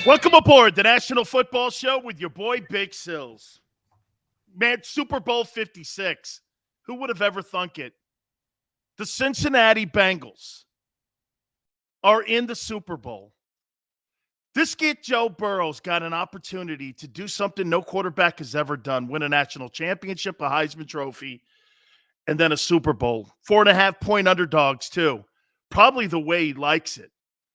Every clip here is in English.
Welcome aboard the National Football Show with your boy Big Sills. Man, Super Bowl 56. Who would have ever thunk it? The Cincinnati Bengals are in the Super Bowl. This kid, Joe Burrow's got an opportunity to do something no quarterback has ever done, win a national championship, a Heisman Trophy, and then a Super Bowl. 4.5-point underdogs, too. Probably the way he likes it.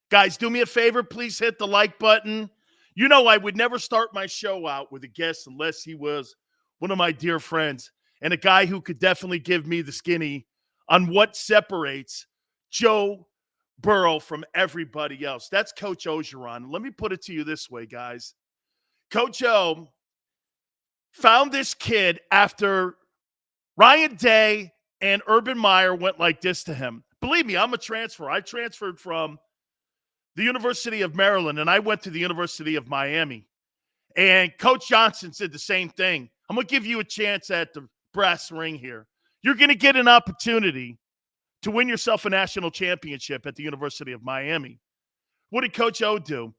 Guys, do me a favor. Please hit the like button. You know I would never start my show out with a guest unless he was one of my dear friends and a guy who could definitely give me the skinny on what separates Joe Burrow from everybody else. That's Coach Orgeron. Let me put it to you this way, guys. Coach O found this kid after Ryan Day and Urban Meyer went like this to him. Believe me, I'm a transfer. I transferred from the University of Maryland, and I went to the University of Miami. And Coach Johnson said the same thing. I'm going to give you a chance at the brass ring here. You're going to get an opportunity to win yourself a national championship at the University of Miami. What did Coach O do?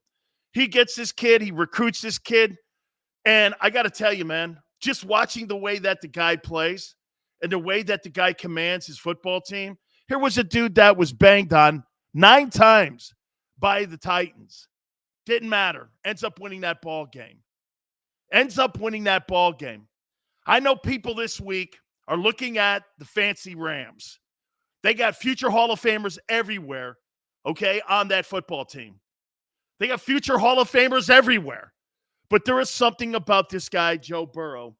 He gets this kid. He recruits this kid. And I got to tell you, man, just watching the way that the guy plays and the way that the guy commands his football team, here was a dude that was banged on 9 times by the Titans. Didn't matter. Ends up winning that ball game. I know people this week are looking at the fancy Rams. They got future Hall of Famers everywhere, okay, on that football team. They got future Hall of Famers everywhere. But there is something about this guy, Joe Burrow,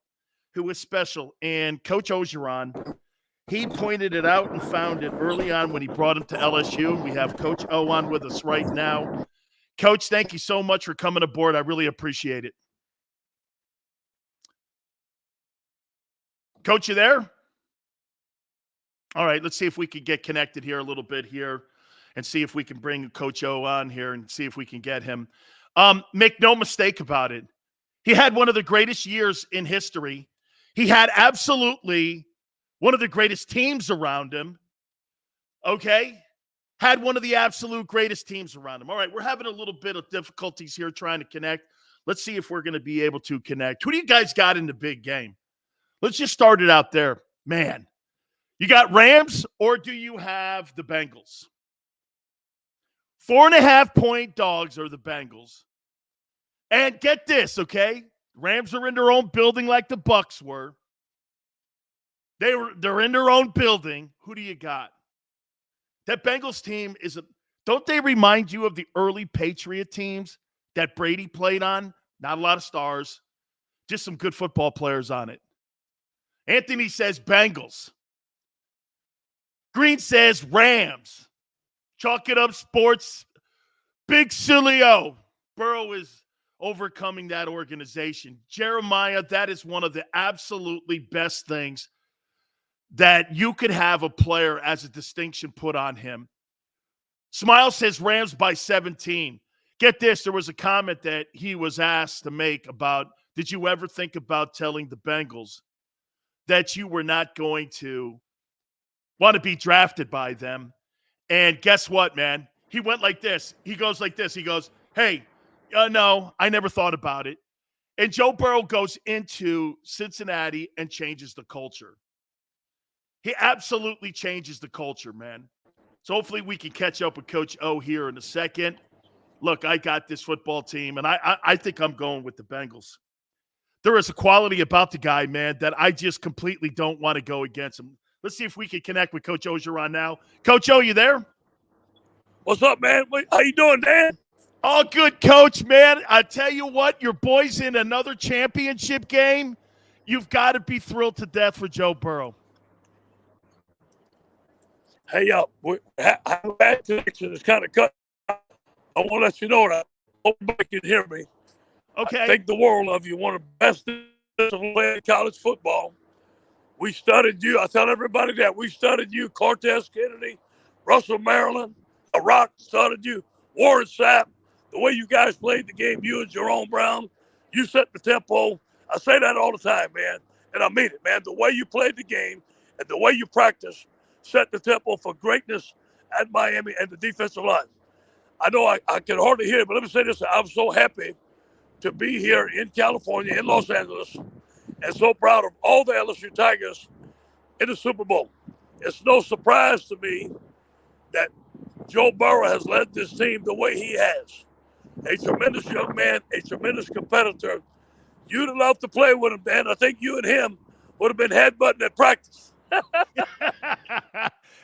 who is special. And Coach Orgeron, he pointed it out and found it early on when he brought him to LSU. We have Coach O on with us right now. Coach, thank you so much for coming aboard. I really appreciate it. Coach, you there? All right, let's see if we can get connected here a little bit here and see if we can bring Coach O on here and see if we can get him. Make no mistake about it. He had one of the greatest years in history. He had absolutely one of the greatest teams around him, okay? Had one of the absolute greatest teams around him. All right, we're having a little bit of difficulties here trying to connect. Let's see if we're going to be able to connect. Who do you guys got in the big game? Let's just start it out there. Man, you got Rams or do you have the Bengals? 4.5-point dogs are the Bengals. And get this, okay? Rams are in their own building like the Bucks were. They're in their own building. Who do you got? That Bengals team don't they remind you of the early Patriot teams that Brady played on? Not a lot of stars, just some good football players on it. Anthony says Bengals. Green says Rams. Chalk it up sports. Big Sileo. Burrow is overcoming that organization. Jeremiah, that is one of the absolutely best things that you could have a player as a distinction put on him. Smile says Rams by 17. Get this, there was a comment that he was asked to make about, did you ever think about telling the Bengals that you were not going to want to be drafted by them? And guess what, man? He went like this. He goes like this. He goes, hey, no, I never thought about it. And Joe Burrow goes into Cincinnati and changes the culture. He absolutely changes the culture, man. So hopefully we can catch up with Coach O here in a second. Look, I got this football team, and I think I'm going with the Bengals. There is a quality about the guy, man, that I just completely don't want to go against him. Let's see if we can connect with Coach Orgeron now. Coach O, you there? What's up, man? How you doing, Dan? All good, Coach, man. I tell you what, your boy's in another championship game. You've got to be thrilled to death for Joe Burrow. Hey, I have a bad connection. It's kind of cut. I want to let you know that. Hope everybody can hear me. Okay. I think the world of you. One of the best things in college football. We studied you. I tell everybody that. We studied you, Cortez Kennedy, Russell Maryland, Rock studied you, Warren Sapp. The way you guys played the game, you and Jerome Brown, you set the tempo. I say that all the time, man, and I mean it, man. The way you played the game and the way you practice set the tempo for greatness at Miami and the defensive line. I know I can hardly hear it, but let me say this. I'm so happy to be here in California, in Los Angeles, and so proud of all the LSU Tigers in the Super Bowl. It's no surprise to me that Joe Burrow has led this team the way he has. A tremendous young man, a tremendous competitor. You'd have loved to play with him, Dan. I think you and him would have been headbutting at practice.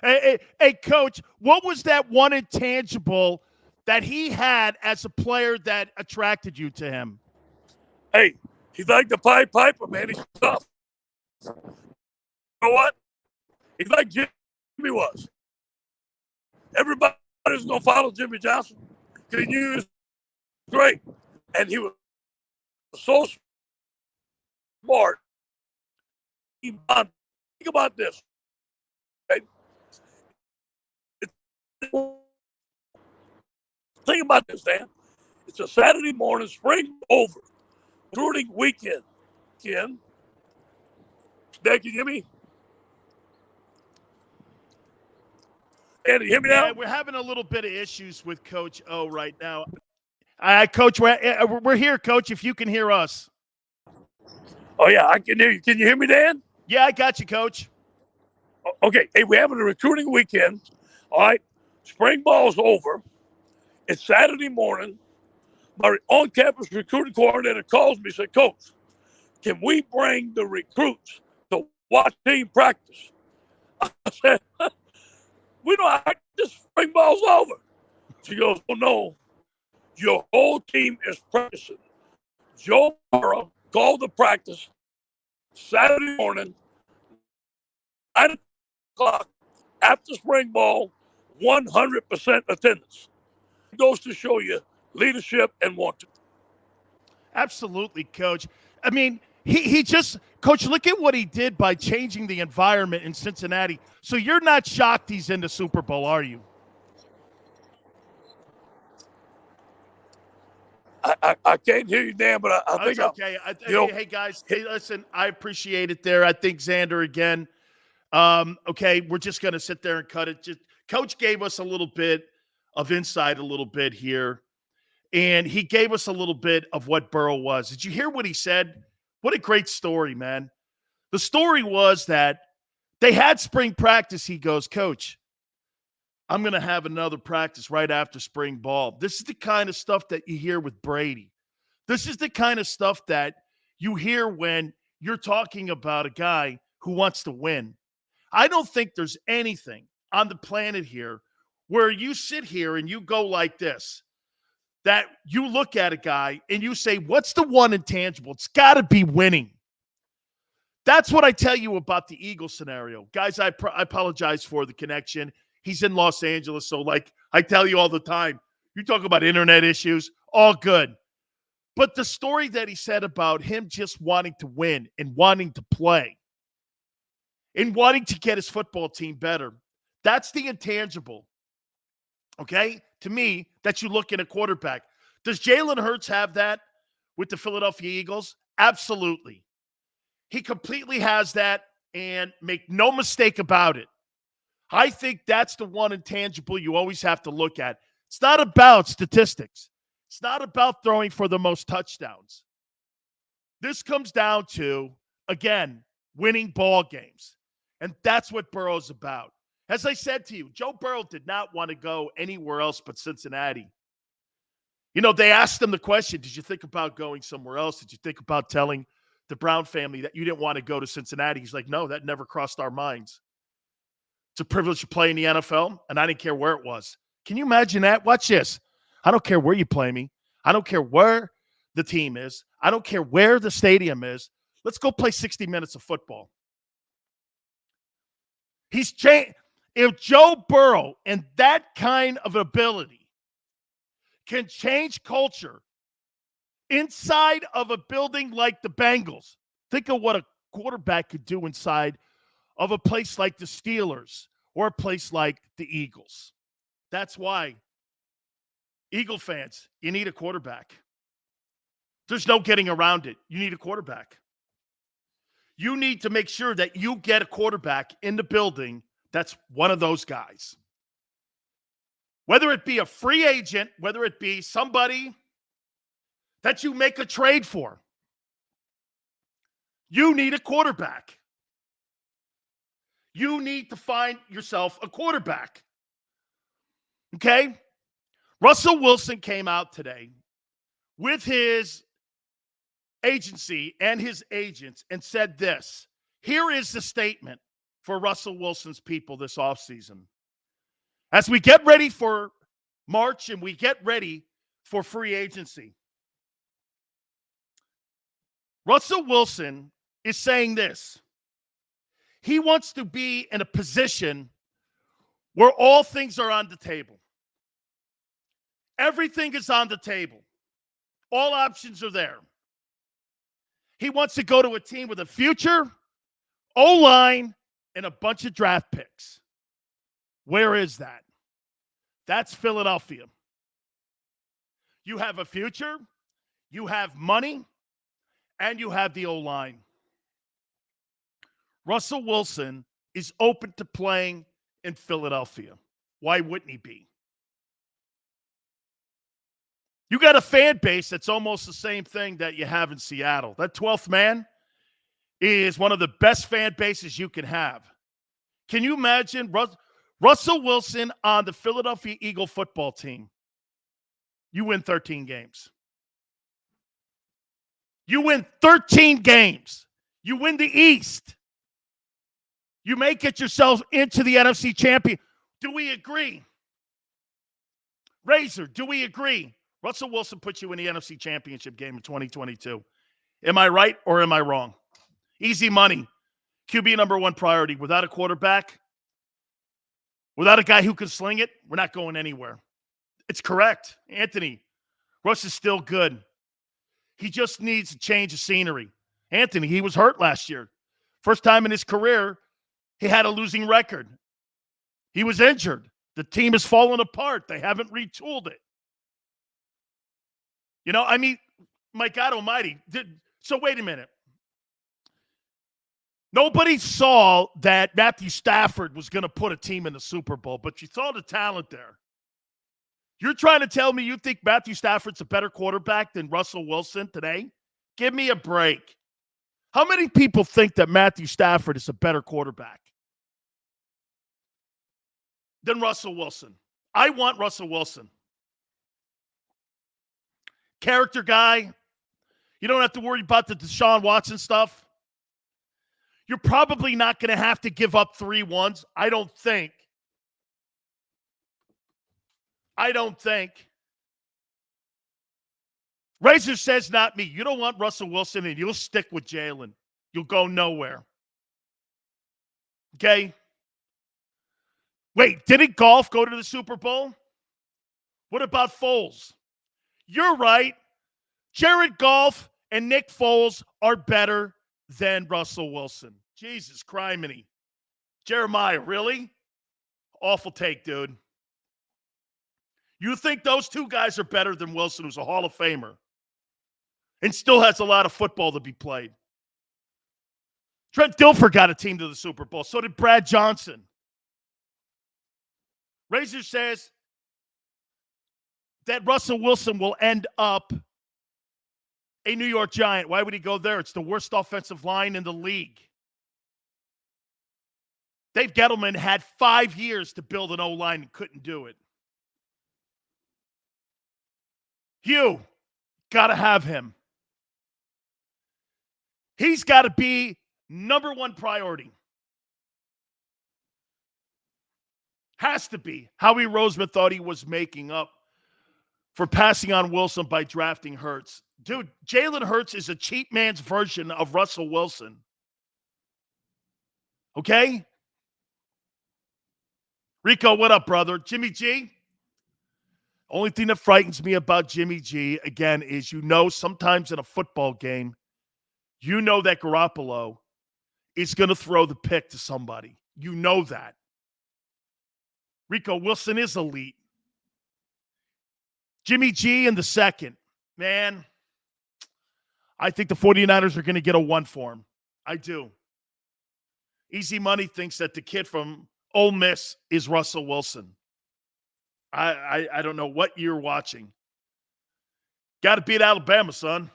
Hey, Coach, what was that one intangible that he had as a player that attracted you to him? Hey, he's like the Pied Piper, man. He's tough. You know what? He's like Jimmy was. Everybody's going to follow Jimmy Johnson because he knew he was great. And he was so smart. Think about this. Right? Think about this, Dan. It's a Saturday morning, spring over, recruiting weekend. Dan, can you hear me? Dan, you hear me now? Yeah, we're having a little bit of issues with Coach O right now. Coach, we're here, Coach, if you can hear us. Oh, yeah, I can hear you. Can you hear me, Dan? Yeah, I got you, Coach. Okay. Hey, we're having a recruiting weekend. All right. Spring ball's over. It's Saturday morning. My on-campus recruiting coordinator calls me and said, Coach, can we bring the recruits to watch team practice? I said, we don't have this spring ball's over. She goes, oh, no. Your whole team is practicing. Joe Burrow called the practice Saturday morning, 9 o'clock, after spring ball, 100% attendance. It goes to show you leadership and wanting. Absolutely, Coach. I mean, he just, Coach, look at what he did by changing the environment in Cincinnati. So you're not shocked he's in the Super Bowl, are you? I can't hear you, Dan, but I think That's okay. Hey, guys, hey, listen, I appreciate it there. I think Xander again. Okay, we're just going to sit there and cut it. Just Coach gave us a little bit of insight, a little bit here, and he gave us a little bit of what Burrow was. Did you hear what he said? What a great story, man. The story was that they had spring practice. He goes, Coach, I'm going to have another practice right after spring ball. This is the kind of stuff that you hear with Brady. This is the kind of stuff that you hear when you're talking about a guy who wants to win. I don't think there's anything on the planet here where you sit here and you go like this, that you look at a guy and you say, what's the one intangible? It's got to be winning. That's what I tell you about the Eagles scenario. Guys, I apologize for the connection. He's in Los Angeles, so like I tell you all the time, you talk about internet issues, all good. But the story that he said about him just wanting to win and wanting to play and wanting to get his football team better, that's the intangible, okay, to me, that you look in a quarterback. Does Jalen Hurts have that with the Philadelphia Eagles? Absolutely. He completely has that, and make no mistake about it. I think that's the one intangible you always have to look at. It's not about statistics. It's not about throwing for the most touchdowns. This comes down to, again, winning ball games. And that's what Burrow's about. As I said to you, Joe Burrow did not want to go anywhere else but Cincinnati. You know, they asked him the question, did you think about going somewhere else? Did you think about telling the Brown family that you didn't want to go to Cincinnati? He's like, no, that never crossed our minds. It's a privilege to play in the NFL, and I didn't care where it was. Can you imagine that? Watch this. I don't care where you play me. I don't care where the team is. I don't care where the stadium is. Let's go play 60 minutes of football. If Joe Burrow and that kind of ability can change culture inside of a building like the Bengals, think of what a quarterback could do inside of a place like the Steelers or a place like the Eagles. That's why, Eagle fans, you need a quarterback. There's no getting around it. You need a quarterback. You need to make sure that you get a quarterback in the building that's one of those guys. Whether it be a free agent, whether it be somebody that you make a trade for, you need a quarterback. You need to find yourself a quarterback. Okay? Russell Wilson came out today with his agency and his agents and said this. Here is the statement for Russell Wilson's people this offseason. As we get ready for March and we get ready for free agency, Russell Wilson is saying this. He wants to be in a position where all things are on the table. Everything is on the table. All options are there. He wants to go to a team with a future, O-line, and a bunch of draft picks. Where is that? That's Philadelphia. You have a future, you have money, and you have the O-line. Russell Wilson is open to playing in Philadelphia. Why wouldn't he be? You got a fan base that's almost the same thing that you have in Seattle. That 12th man is one of the best fan bases you can have. Can you imagine Russell Wilson on the Philadelphia Eagle football team? You win 13 games. You win 13 games. You win the East. You may get yourself into the NFC champion. Do we agree? Razor, do we agree? Russell Wilson put you in the NFC championship game in 2022. Am I right or am I wrong? Easy money. QB number one priority. Without a quarterback, without a guy who can sling it, we're not going anywhere. It's correct. Anthony, Russ is still good. He just needs a change of scenery. Anthony, he was hurt last year. First time in his career, he had a losing record. He was injured. The team has fallen apart. They haven't retooled it. You know, I mean, my God almighty. So wait a minute. Nobody saw that Matthew Stafford was going to put a team in the Super Bowl, but you saw the talent there. You're trying to tell me you think Matthew Stafford's a better quarterback than Russell Wilson today? Give me a break. How many people think that Matthew Stafford is a better quarterback than Russell Wilson? I want Russell Wilson. Character guy. You don't have to worry about the Deshaun Watson stuff. You're probably not going to have to give up 3 ones. I don't think. Razor says not me. You don't want Russell Wilson and you'll stick with Jalen. You'll go nowhere. Okay? Wait, didn't Goff go to the Super Bowl? What about Foles? You're right. Jared Goff and Nick Foles are better than Russell Wilson. Jesus criminy. Jeremiah, really? Awful take, dude. You think those two guys are better than Wilson, who's a Hall of Famer, and still has a lot of football to be played? Trent Dilfer got a team to the Super Bowl. So did Brad Johnson. Razor says that Russell Wilson will end up a New York Giant. Why would he go there? It's the worst offensive line in the league. Dave Gettleman had 5 years to build an O-line and couldn't do it. Hugh, got to have him. He's got to be number one priority. Has to be. Howie Roseman thought he was making up for passing on Wilson by drafting Hurts. Dude, Jalen Hurts is a cheap man's version of Russell Wilson. Okay? Rico, what up, brother? Jimmy G? Only thing that frightens me about Jimmy G, again, is sometimes in a football game, that Garoppolo is going to throw the pick to somebody. You know that. Rico, Wilson is elite. Jimmy G in the second. Man, I think the 49ers are going to get a 1 for him. I do. Easy Money thinks that the kid from Ole Miss is Russell Wilson. I don't know what you're watching. Got to beat Alabama, son.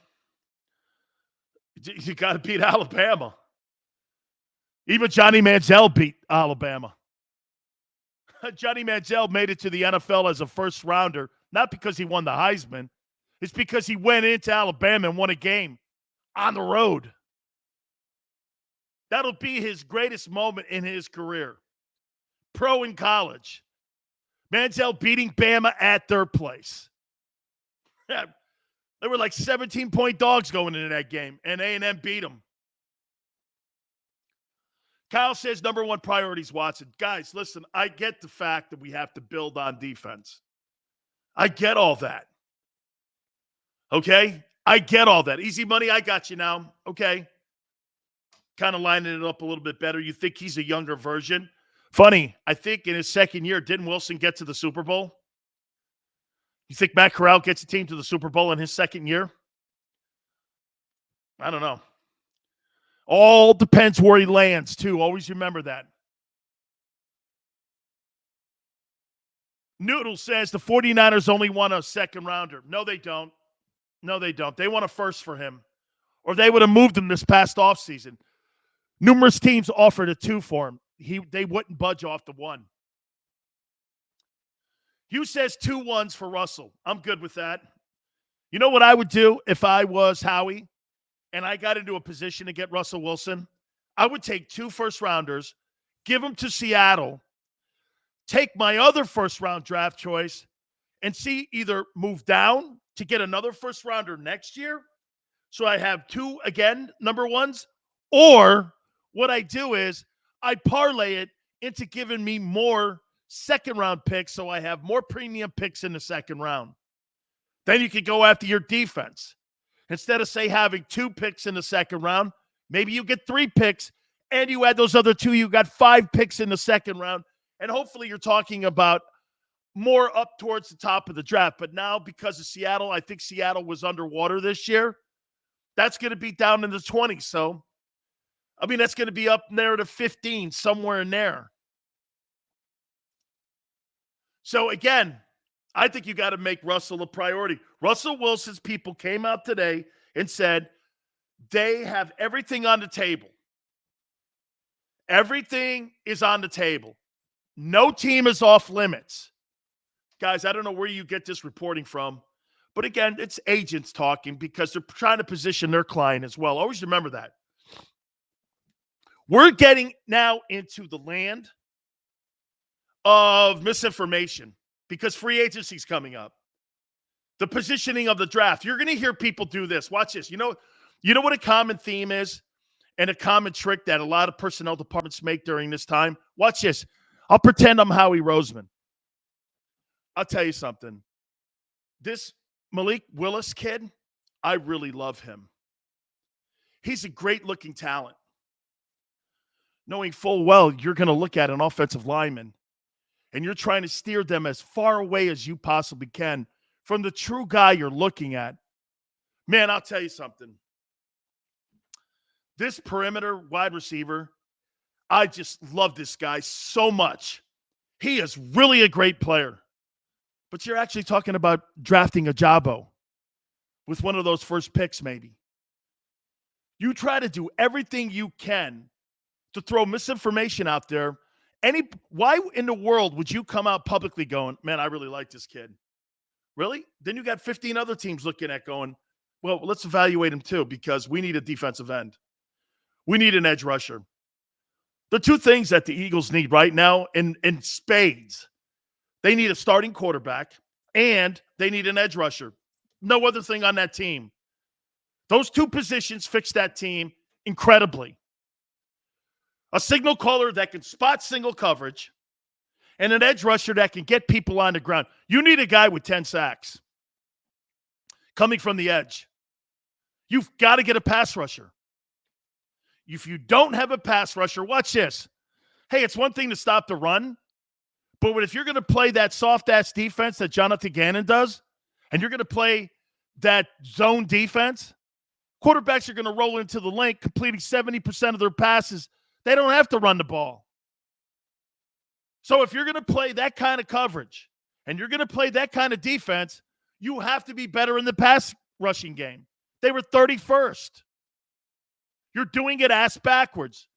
You got to beat Alabama. Even Johnny Manziel beat Alabama. Johnny Manziel made it to the NFL as a first rounder, not because he won the Heisman. It's because he went into Alabama and won a game on the road. That'll be his greatest moment in his career. Pro in college. Manziel beating Bama at their place. They were like 17-point dogs going into that game, and A&M beat them. Kyle says number one priority is Watson. Guys, listen, I get the fact that we have to build on defense. I get all that. Okay? I get all that. Easy money, I got you now. Okay. Kind of lining it up a little bit better. You think he's a younger version? Funny, I think in his second year, didn't Wilson get to the Super Bowl? You think Matt Corral gets a team to the Super Bowl in his second year? I don't know. All depends where he lands, too. Always remember that. Noodle says the 49ers only want a second rounder. No, they don't. No, they don't. They want a first for him. Or they would have moved him this past offseason. Numerous teams offered a 2 for him. They wouldn't budge off the 1. Hugh says 2 1s for Russell. I'm good with that. You know what I would do if I was Howie and I got into a position to get Russell Wilson? I would take 2 first-rounders, give them to Seattle, take my other first-round draft choice, and see either move down to get another first-rounder next year, so I have 2, again, number 1s, or what I do is I parlay it into giving me more second-round picks so I have more premium picks in the second round. Then you can go after your defense. Instead of, say, having 2 picks in the second round, maybe you get 3 picks, and you add those other 2, you got 5 picks in the second round, and hopefully you're talking about more up towards the top of the draft. But now, because of Seattle, I think Seattle was underwater this year. That's going to be down in the 20s. So, I mean, that's going to be up there to 15, somewhere in there. So, again, I think you got to make Russell a priority. Russell Wilson's people came out today and said they have everything on the table. Everything is on the table. No team is off limits. Guys, I don't know where you get this reporting from, but again, it's agents talking because they're trying to position their client as well. Always remember that. We're getting now into the land of misinformation because free agency is coming up. The positioning of the draft. You're going to hear people do this. Watch this. You know what a common theme is and a common trick that a lot of personnel departments make during this time? Watch this. I'll pretend I'm Howie Roseman. I'll tell you something. This Malik Willis kid, I really love him. He's a great-looking talent. Knowing full well you're going to look at an offensive lineman and you're trying to steer them as far away as you possibly can from the true guy you're looking at. Man, I'll tell you something. This perimeter wide receiver, I just love this guy so much. He is really a great player. But you're actually talking about drafting a Jabo with one of those first picks maybe. You try to do everything you can to throw misinformation out there. Why in the world would you come out publicly going, man, I really like this kid? Really? Then you got 15 other teams looking at going, well, let's evaluate him too because we need a defensive end. We need an edge rusher. The 2 things that the Eagles need right now in spades, they need a starting quarterback and they need an edge rusher. No other thing on that team. Those 2 positions fix that team incredibly. A signal caller that can spot single coverage and an edge rusher that can get people on the ground. You need a guy with 10 sacks coming from the edge. You've got to get a pass rusher. If you don't have a pass rusher, watch this. Hey, it's one thing to stop the run, but if you're going to play that soft-ass defense that Jonathan Gannon does, and you're going to play that zone defense, quarterbacks are going to roll into the lane, completing 70% of their passes. They don't have to run the ball. So if you're going to play that kind of coverage and you're going to play that kind of defense, you have to be better in the pass rushing game. They were 31st. You're doing it ass backwards.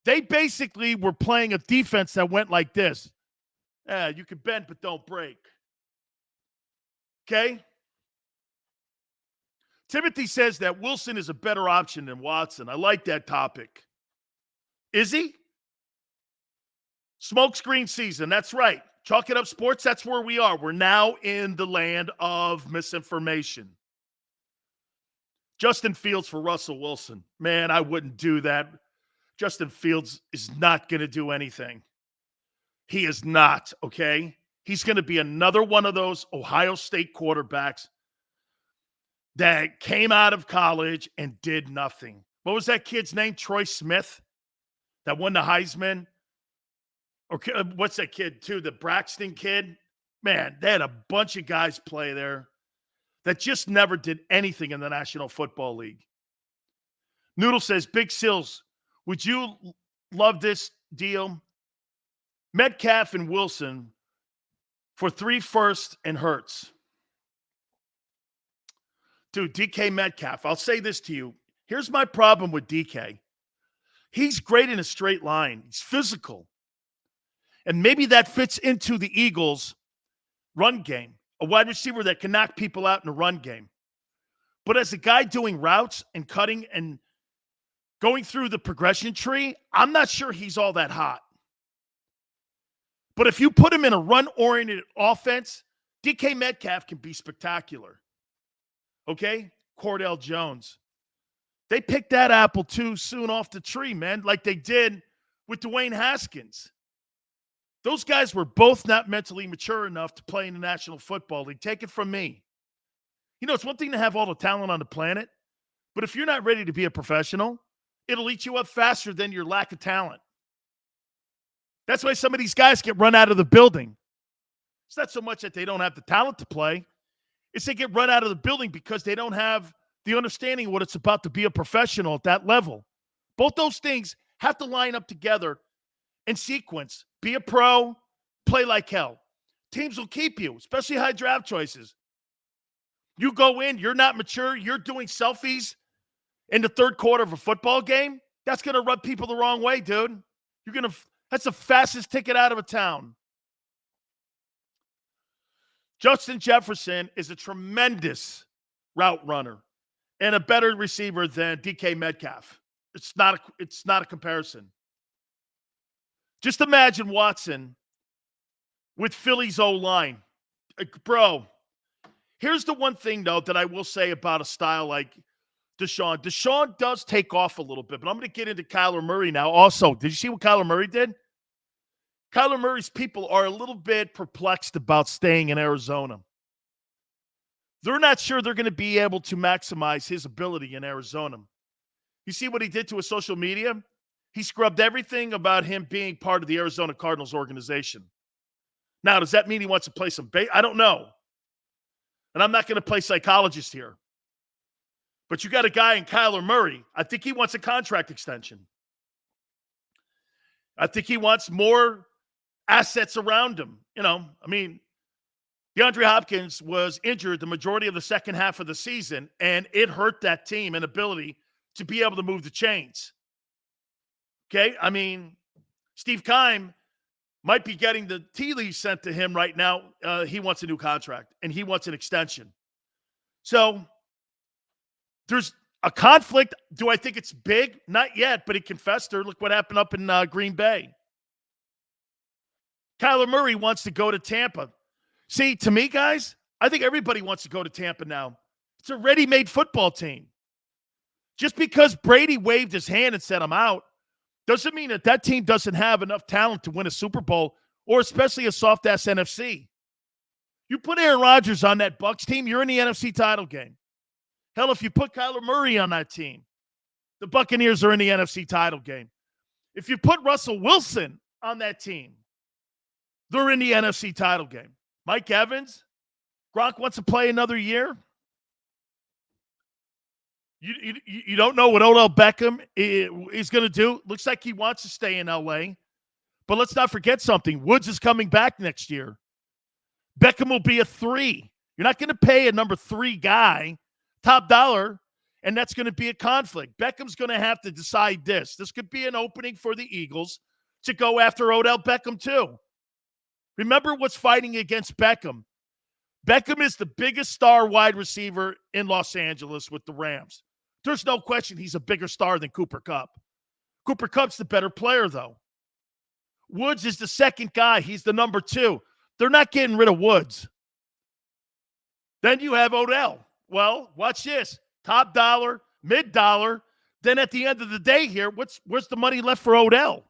They basically were playing a defense that went like this. You can bend, but don't break. Okay? Timothy says that Wilson is a better option than Watson. I like that topic. Is he? Smokescreen season. That's right. Chalk it up sports. That's where we are. We're now in the land of misinformation. Justin Fields for Russell Wilson. Man, I wouldn't do that. Justin Fields is not going to do anything. He is not, okay? He's going to be another one of those Ohio State quarterbacks that came out of college and did nothing. What was that kid's name? Troy Smith that won the Heisman? Or what's that kid, too? The Braxton kid? Man, they had a bunch of guys play there that just never did anything in the National Football League. Noodle says, Big Sills, would you love this deal? Metcalf and Wilson for 3 firsts and Hurts. Dude, DK Metcalf, I'll say this to you. Here's my problem with DK. He's great in a straight line. He's physical. And maybe that fits into the Eagles' run game. A wide receiver that can knock people out in the run game. But as a guy doing routes and cutting and going through the progression tree, I'm not sure he's all that hot. But if you put him in a run-oriented offense, DK Metcalf can be spectacular. Okay? Cordell Jones. They picked that apple too soon off the tree, man, like they did with Dwayne Haskins. Those guys were both not mentally mature enough to play in the National Football League. Take it from me. You know, it's one thing to have all the talent on the planet, but if you're not ready to be a professional, it'll eat you up faster than your lack of talent. That's why some of these guys get run out of the building. It's not so much that they don't have the talent to play. It's they get run out of the building because they don't have the understanding of what it's about to be a professional at that level. Both those things have to line up together in sequence. Be a pro, play like hell. Teams will keep you, especially high draft choices. You go in, you're not mature, you're doing selfies in the third quarter of a football game, that's going to rub people the wrong way, dude. That's the fastest ticket out of a town. Justin Jefferson is a tremendous route runner and a better receiver than DK Metcalf. It's not a comparison. Just imagine Watson with Philly's O-line. Bro, here's the one thing, though, that I will say about a style like Deshaun. Deshaun does take off a little bit, but I'm going to get into Kyler Murray now. Also, did you see what Kyler Murray did? Kyler Murray's people are a little bit perplexed about staying in Arizona. They're not sure they're going to be able to maximize his ability in Arizona. You see what he did to his social media? He scrubbed everything about him being part of the Arizona Cardinals organization. Now, does that mean he wants to play some bait? I don't know. And I'm not going to play psychologist here. But you got a guy in Kyler Murray. I think he wants a contract extension. I think he wants more assets around him. You know, I mean, DeAndre Hopkins was injured the majority of the second half of the season, and it hurt that team and ability to be able to move the chains. Okay, I mean, Steve Keim might be getting the tea leaves sent to him right now. He wants a new contract, and he wants an extension. So there's a conflict. Do I think it's big? Not yet, but it can fester. Look what happened up in Green Bay. Kyler Murray wants to go to Tampa. See, to me, guys, I think everybody wants to go to Tampa now. It's a ready-made football team. Just because Brady waved his hand and said, I'm out, doesn't mean that team doesn't have enough talent to win a Super Bowl or especially a soft-ass NFC. You put Aaron Rodgers on that Bucs team, you're in the NFC title game. Hell, if you put Kyler Murray on that team, the Buccaneers are in the NFC title game. If you put Russell Wilson on that team, they're in the NFC title game. Mike Evans, Gronk wants to play another year. You don't know what Odell Beckham is going to do. Looks like he wants to stay in L.A. But let's not forget something. Woods is coming back next year. Beckham will be a 3. You're not going to pay a number 3 guy top dollar, and that's going to be a conflict. Beckham's going to have to decide this. This could be an opening for the Eagles to go after Odell Beckham too. Remember what's fighting against Beckham. Beckham is the biggest star wide receiver in Los Angeles with the Rams. There's no question he's a bigger star than Cooper Kupp. Cooper Kupp's the better player, though. Woods is the second guy. He's the number 2. They're not getting rid of Woods. Then you have Odell. Well, watch this. Top dollar, mid dollar. Then at the end of the day here, where's the money left for Odell?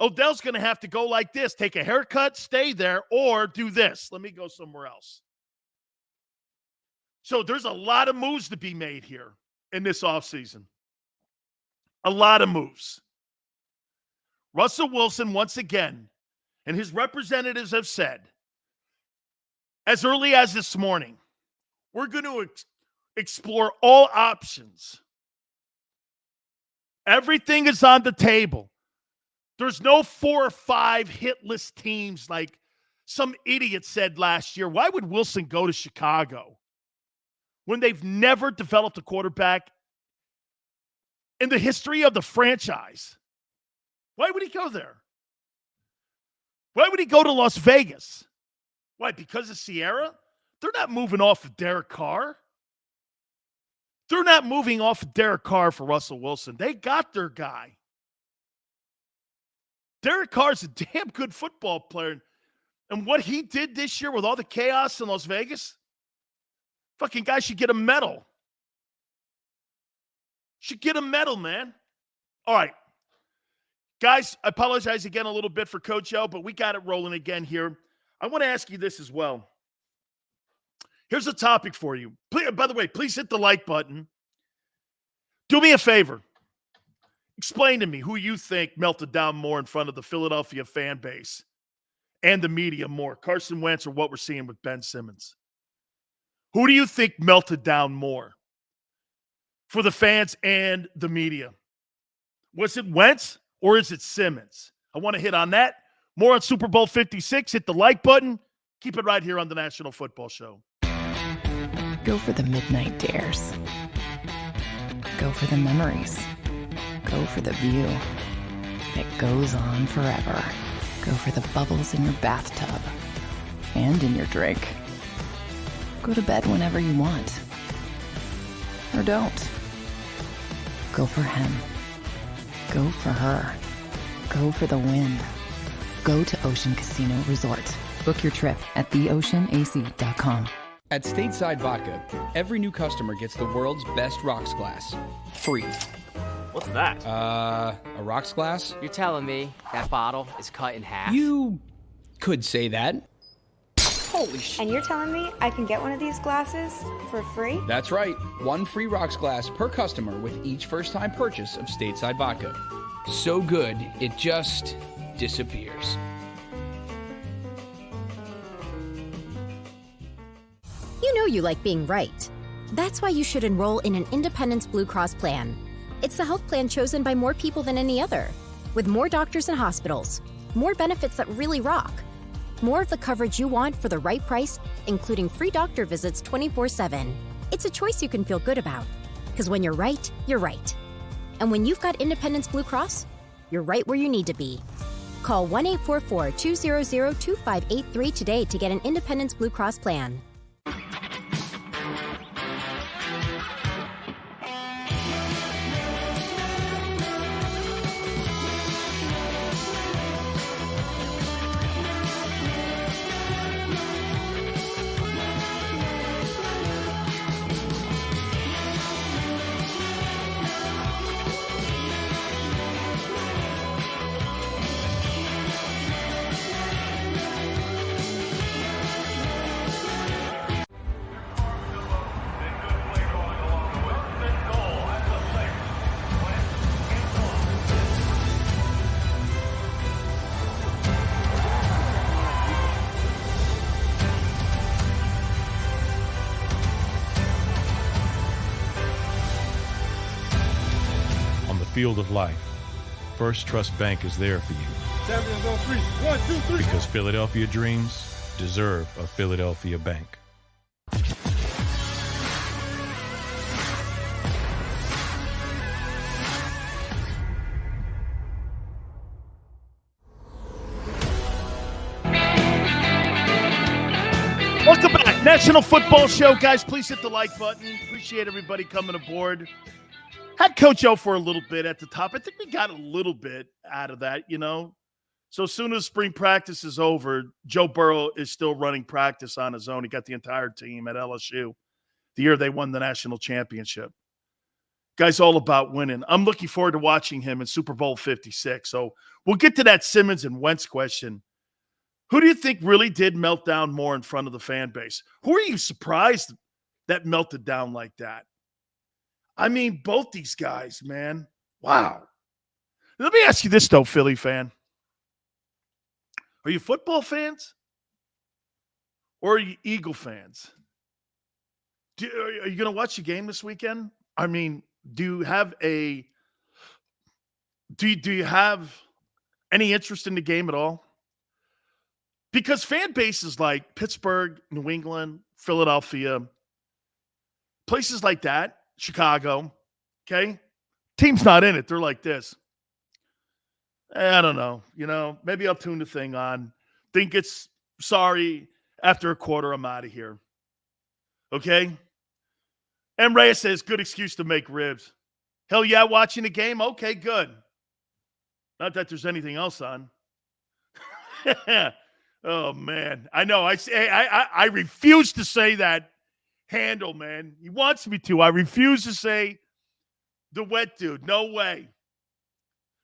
Odell's going to have to go like this. Take a haircut, stay there, or do this. Let me go somewhere else. So there's a lot of moves to be made here in this offseason. A lot of moves. Russell Wilson, once again, and his representatives have said, as early as this morning, we're going to explore all options. Everything is on the table. There's no 4 or 5 hitless teams like some idiot said last year. Why would Wilson go to Chicago when they've never developed a quarterback in the history of the franchise? Why would he go there? Why would he go to Las Vegas? Why, because of Sierra? They're not moving off of Derek Carr. They're not moving off of Derek Carr for Russell Wilson. They got their guy. Derek Carr's a damn good football player. And what he did this year with all the chaos in Las Vegas, fucking guy should get a medal. Should get a medal, man. All right. Guys, I apologize again a little bit for Coach O, but we got it rolling again here. I want to ask you this as well. Here's a topic for you. Please, by the way, please hit the like button. Do me a favor. Explain to me who you think melted down more in front of the Philadelphia fan base and the media more, Carson Wentz or what we're seeing with Ben Simmons. Who do you think melted down more for the fans and the media? Was it Wentz or is it Simmons? I want to hit on that. More on Super Bowl 56. Hit the like button. Keep it right here on the National Football Show. Go for the midnight dares. Go for the memories. Go for the view that goes on forever. Go for the bubbles in your bathtub and in your drink. Go to bed whenever you want. Or don't. Go for him. Go for her. Go for the win. Go to Ocean Casino Resort. Book your trip at theoceanac.com. At Stateside Vodka, every new customer gets the world's best rocks glass. Free. What's that? A rocks glass? You're telling me that bottle is cut in half? You could say that. Holy shit. And you're telling me I can get one of these glasses for free? That's right. 1 free rocks glass per customer with each first-time purchase of Stateside Vodka. So good, it just disappears. You know you like being right. That's why you should enroll in an Independence Blue Cross plan. It's the health plan chosen by more people than any other, with more doctors and hospitals, more benefits that really rock, more of the coverage you want for the right price, including free doctor visits 24/7. It's a choice you can feel good about, because when you're right, you're right. And when you've got Independence Blue Cross, you're right where you need to be. Call 1-844-200-2583 today to get an Independence Blue Cross plan. Field of life, First Trust Bank is there for you. Champions on 3. 1, 2, 3. Because Philadelphia dreams deserve a Philadelphia bank. Welcome back. National Football Show. Guys, please hit the like button. Appreciate everybody coming aboard. Had Coach O for a little bit at the top. I think we got a little bit out of that, So as soon as spring practice is over, Joe Burrow is still running practice on his own. He got the entire team at LSU the year they won the national championship. Guy's all about winning. I'm looking forward to watching him in Super Bowl 56. So we'll get to that Simmons and Wentz question. Who do you think really did melt down more in front of the fan base? Who are you surprised that melted down like that? I mean, both these guys, man. Wow. Let me ask you this, though, Philly fan. Are you football fans? Or are you Eagle fans? Are you going to watch the game this weekend? I mean, do you have any interest in the game at all? Because fan bases like Pittsburgh, New England, Philadelphia, places like that, Chicago, okay? Team's not in it. They're like this. I don't know. Maybe I'll tune the thing on. Think it's sorry. After a quarter, I'm out of here. Okay? And Reyes says, good excuse to make ribs. Hell yeah, watching the game? Okay, good. Not that there's anything else on. Oh, man. I know. I refuse to say that handle, man. He wants me to. I refuse to say the wet dude. No way.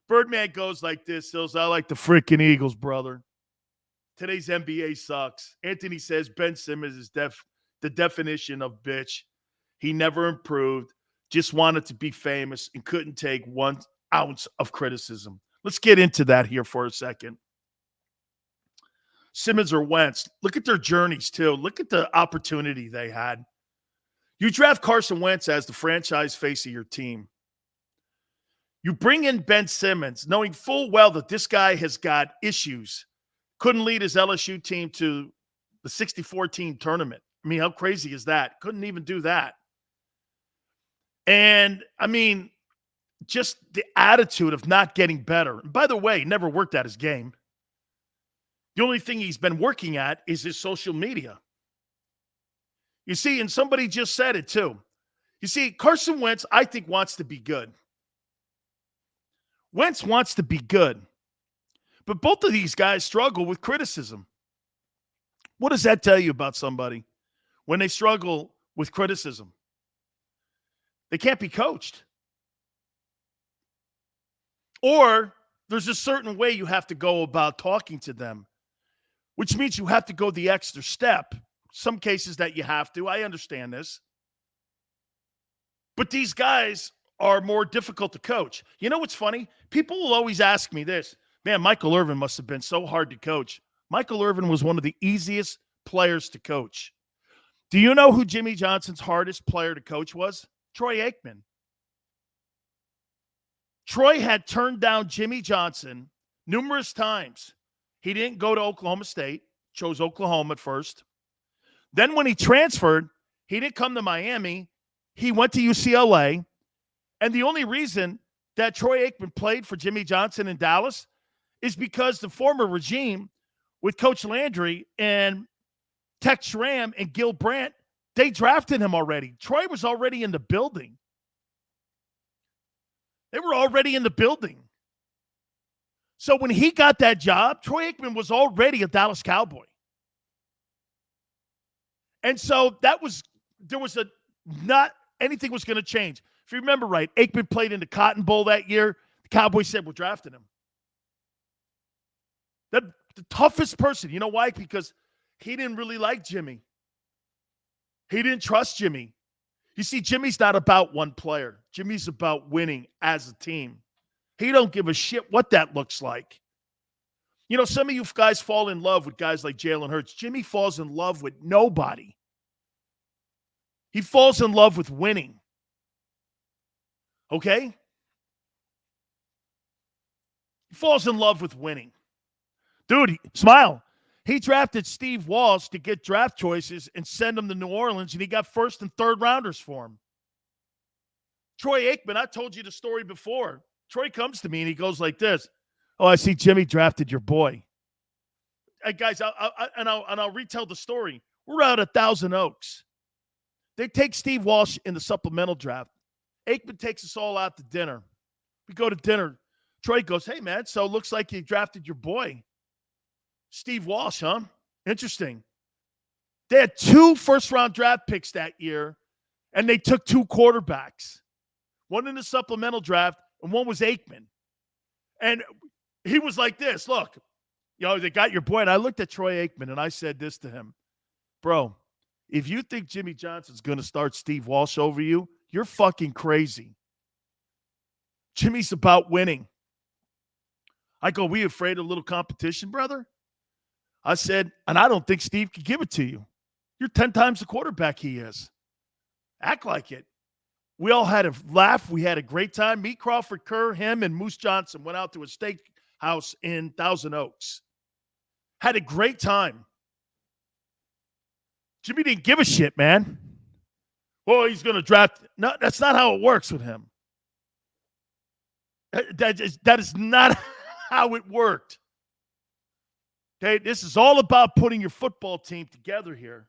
Birdman goes like this. Says, I like the freaking Eagles, brother. Today's NBA sucks. Anthony says Ben Simmons is the definition of bitch. He never improved. Just wanted to be famous and couldn't take 1 ounce of criticism. Let's get into that here for a second. Simmons or Wentz, look at their journeys too. Look at the opportunity they had. You draft Carson Wentz as the franchise face of your team. You bring in Ben Simmons, knowing full well that this guy has got issues. Couldn't lead his LSU team to the 64-team tournament. I mean, how crazy is that? Couldn't even do that. And, I mean, just the attitude of not getting better. And by the way, he never worked at his game. The only thing he's been working at is his social media. You see, and somebody just said it too. You see, Carson Wentz, I think, wants to be good. Wentz wants to be good. But both of these guys struggle with criticism. What does that tell you about somebody when they struggle with criticism? They can't be coached. Or there's a certain way you have to go about talking to them, which means you have to go the extra step. Some cases that you have to. I understand this. But these guys are more difficult to coach. You know what's funny? People will always ask me this. Man, Michael Irvin must have been so hard to coach. Michael Irvin was one of the easiest players to coach. Do you know who Jimmy Johnson's hardest player to coach was? Troy Aikman. Troy had turned down Jimmy Johnson numerous times. He didn't go to Oklahoma State, chose Oklahoma at first. Then when he transferred, he didn't come to Miami. He went to UCLA. And the only reason that Troy Aikman played for Jimmy Johnson in Dallas is because the former regime with Coach Landry and Tex Schramm and Gil Brandt, they drafted him already. Troy was already in the building. They were already in the building. So when he got that job, Troy Aikman was already a Dallas Cowboy. And so not anything was going to change. If you remember right, Aikman played in the Cotton Bowl that year. The Cowboys said, we're drafting him. The toughest person. You know why? Because he didn't really like Jimmy. He didn't trust Jimmy. You see, Jimmy's not about one player. Jimmy's about winning as a team. He don't give a shit what that looks like. You know, some of you guys fall in love with guys like Jalen Hurts. Jimmy falls in love with nobody. He falls in love with winning. Okay? He falls in love with winning. Dude, smile. He drafted Steve Walsh to get draft choices and send him to New Orleans, and he got first and third rounders for him. Troy Aikman, I told you the story before. Troy comes to me and he goes like this. Oh, I see Jimmy drafted your boy. Hey, guys, I'll retell the story. We're out at Thousand Oaks. They take Steve Walsh in the supplemental draft. Aikman takes us all out to dinner. We go to dinner. Troy goes, hey, man, so it looks like you drafted your boy. Steve Walsh, huh? Interesting. They had 2 first-round draft picks that year, and they took 2 quarterbacks. One in the supplemental draft, and one was Aikman. And he was like this, look, they got your boy. And I looked at Troy Aikman, and I said this to him. Bro, if you think Jimmy Johnson's going to start Steve Walsh over you, you're fucking crazy. Jimmy's about winning. I go, we afraid of a little competition, brother? I said, and I don't think Steve could give it to you. You're 10 times the quarterback he is. Act like it. We all had a laugh. We had a great time. Me, Crawford Kerr, him, and Moose Johnson went out to a steakhouse in Thousand Oaks. Had a great time. Jimmy didn't give a shit, man. Well, he's going to draft. No, that's not how it works with him. That is not how it worked. Okay, this is all about putting your football team together here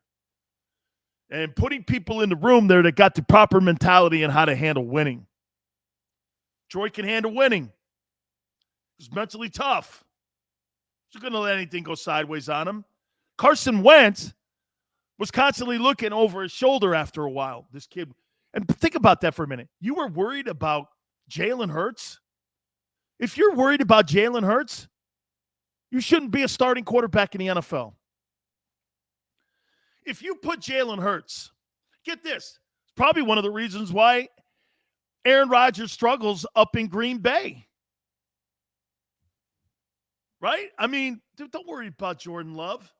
and putting people in the room there that got the proper mentality and how to handle winning. Troy can handle winning. He's mentally tough. He's not going to let anything go sideways on him. Carson Wentz was constantly looking over his shoulder after a while, this kid. And think about that for a minute. You were worried about Jalen Hurts? If you're worried about Jalen Hurts, you shouldn't be a starting quarterback in the NFL. If you put Jalen Hurts, get this, it's probably one of the reasons why Aaron Rodgers struggles up in Green Bay. Right? I mean, don't worry about Jordan Love.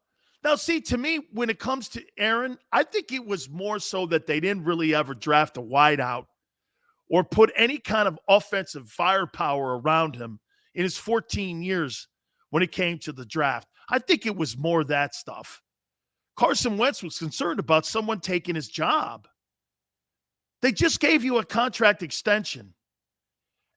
Now, see, to me, when it comes to Aaron, I think it was more so that they didn't really ever draft a wideout or put any kind of offensive firepower around him in his 14 years when it came to the draft. I think it was more that stuff. Carson Wentz was concerned about someone taking his job. They just gave you a contract extension,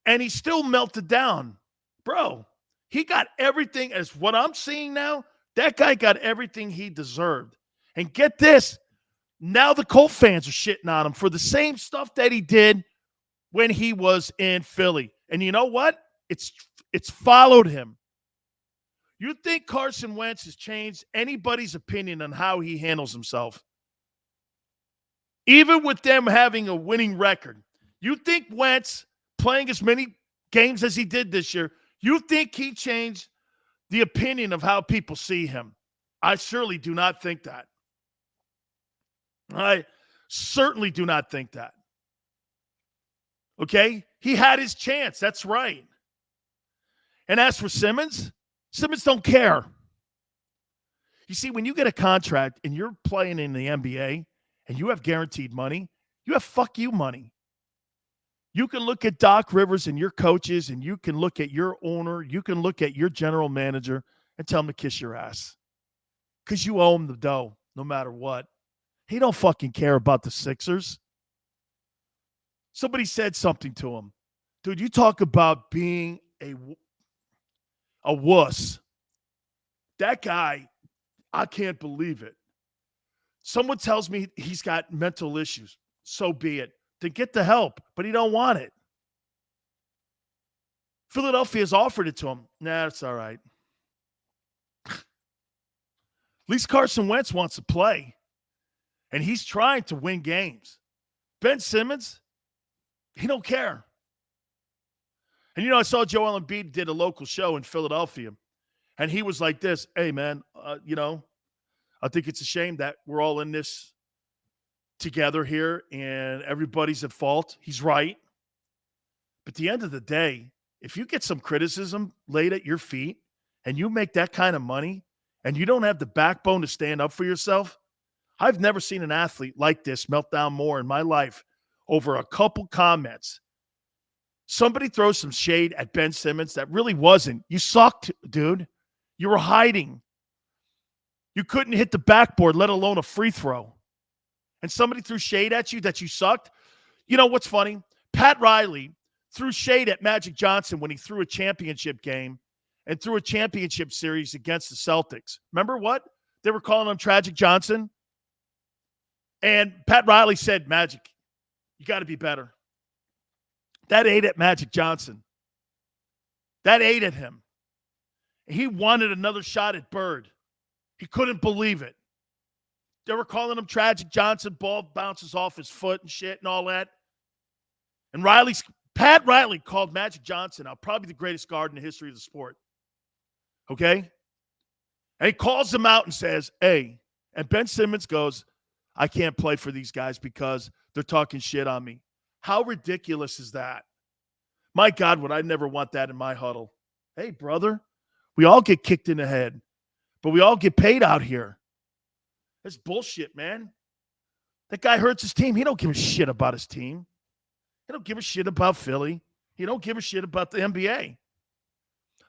and he still melted down. Bro, he got everything, as what I'm seeing now, that guy got everything he deserved. And get this, now the Colt fans are shitting on him for the same stuff that he did when he was in Philly. And you know what? It's followed him. You think Carson Wentz has changed anybody's opinion on how he handles himself? Even with them having a winning record, you think Wentz playing as many games as he did this year, you think he changed the opinion of how people see him? I surely do not think that. I certainly do not think that. Okay? He had his chance. That's right. And as for Simmons don't care. You see, when you get a contract and you're playing in the NBA and you have guaranteed money, you have fuck you money. You can look at Doc Rivers and your coaches, and you can look at your owner, you can look at your general manager and tell him to kiss your ass. Because you owe him the dough no matter what. He don't fucking care about the Sixers. Somebody said something to him. Dude, you talk about being a wuss. That guy, I can't believe it. Someone tells me he's got mental issues. So be it. To get the help, but he don't want it. Philadelphia's offered it to him. Nah, it's all right. At least Carson Wentz wants to play, and he's trying to win games. Ben Simmons, he don't care. And, I saw Joel Embiid did a local show in Philadelphia, and he was like this, hey, man, I think it's a shame that we're all in this together here and everybody's at fault. He's right. But at the end of the day, if you get some criticism laid at your feet and you make that kind of money and you don't have the backbone to stand up for yourself, I've never seen an athlete like this melt down more in my life over a couple comments. Somebody throws some shade at Ben Simmons that really wasn't. You sucked, dude. You were hiding. You couldn't hit the backboard, let alone a free throw. And somebody threw shade at you that you sucked. You know what's funny? Pat Riley threw shade at Magic Johnson when he threw a championship game and threw a championship series against the Celtics. Remember what? They were calling him Tragic Johnson. And Pat Riley said, Magic, you got to be better. That ate at Magic Johnson. That ate at him. He wanted another shot at Bird. He couldn't believe it. They were calling him Tragic Johnson. Ball bounces off his foot and shit and all that. And Pat Riley called Magic Johnson out, probably the greatest guard in the history of the sport. Okay? And he calls him out and says, hey, and Ben Simmons goes, I can't play for these guys because they're talking shit on me. How ridiculous is that? My God, would I never want that in my huddle. Hey, brother, we all get kicked in the head, but we all get paid out here. That's bullshit, man. That guy hurts his team. He don't give a shit about his team. He don't give a shit about Philly. He don't give a shit about the NBA.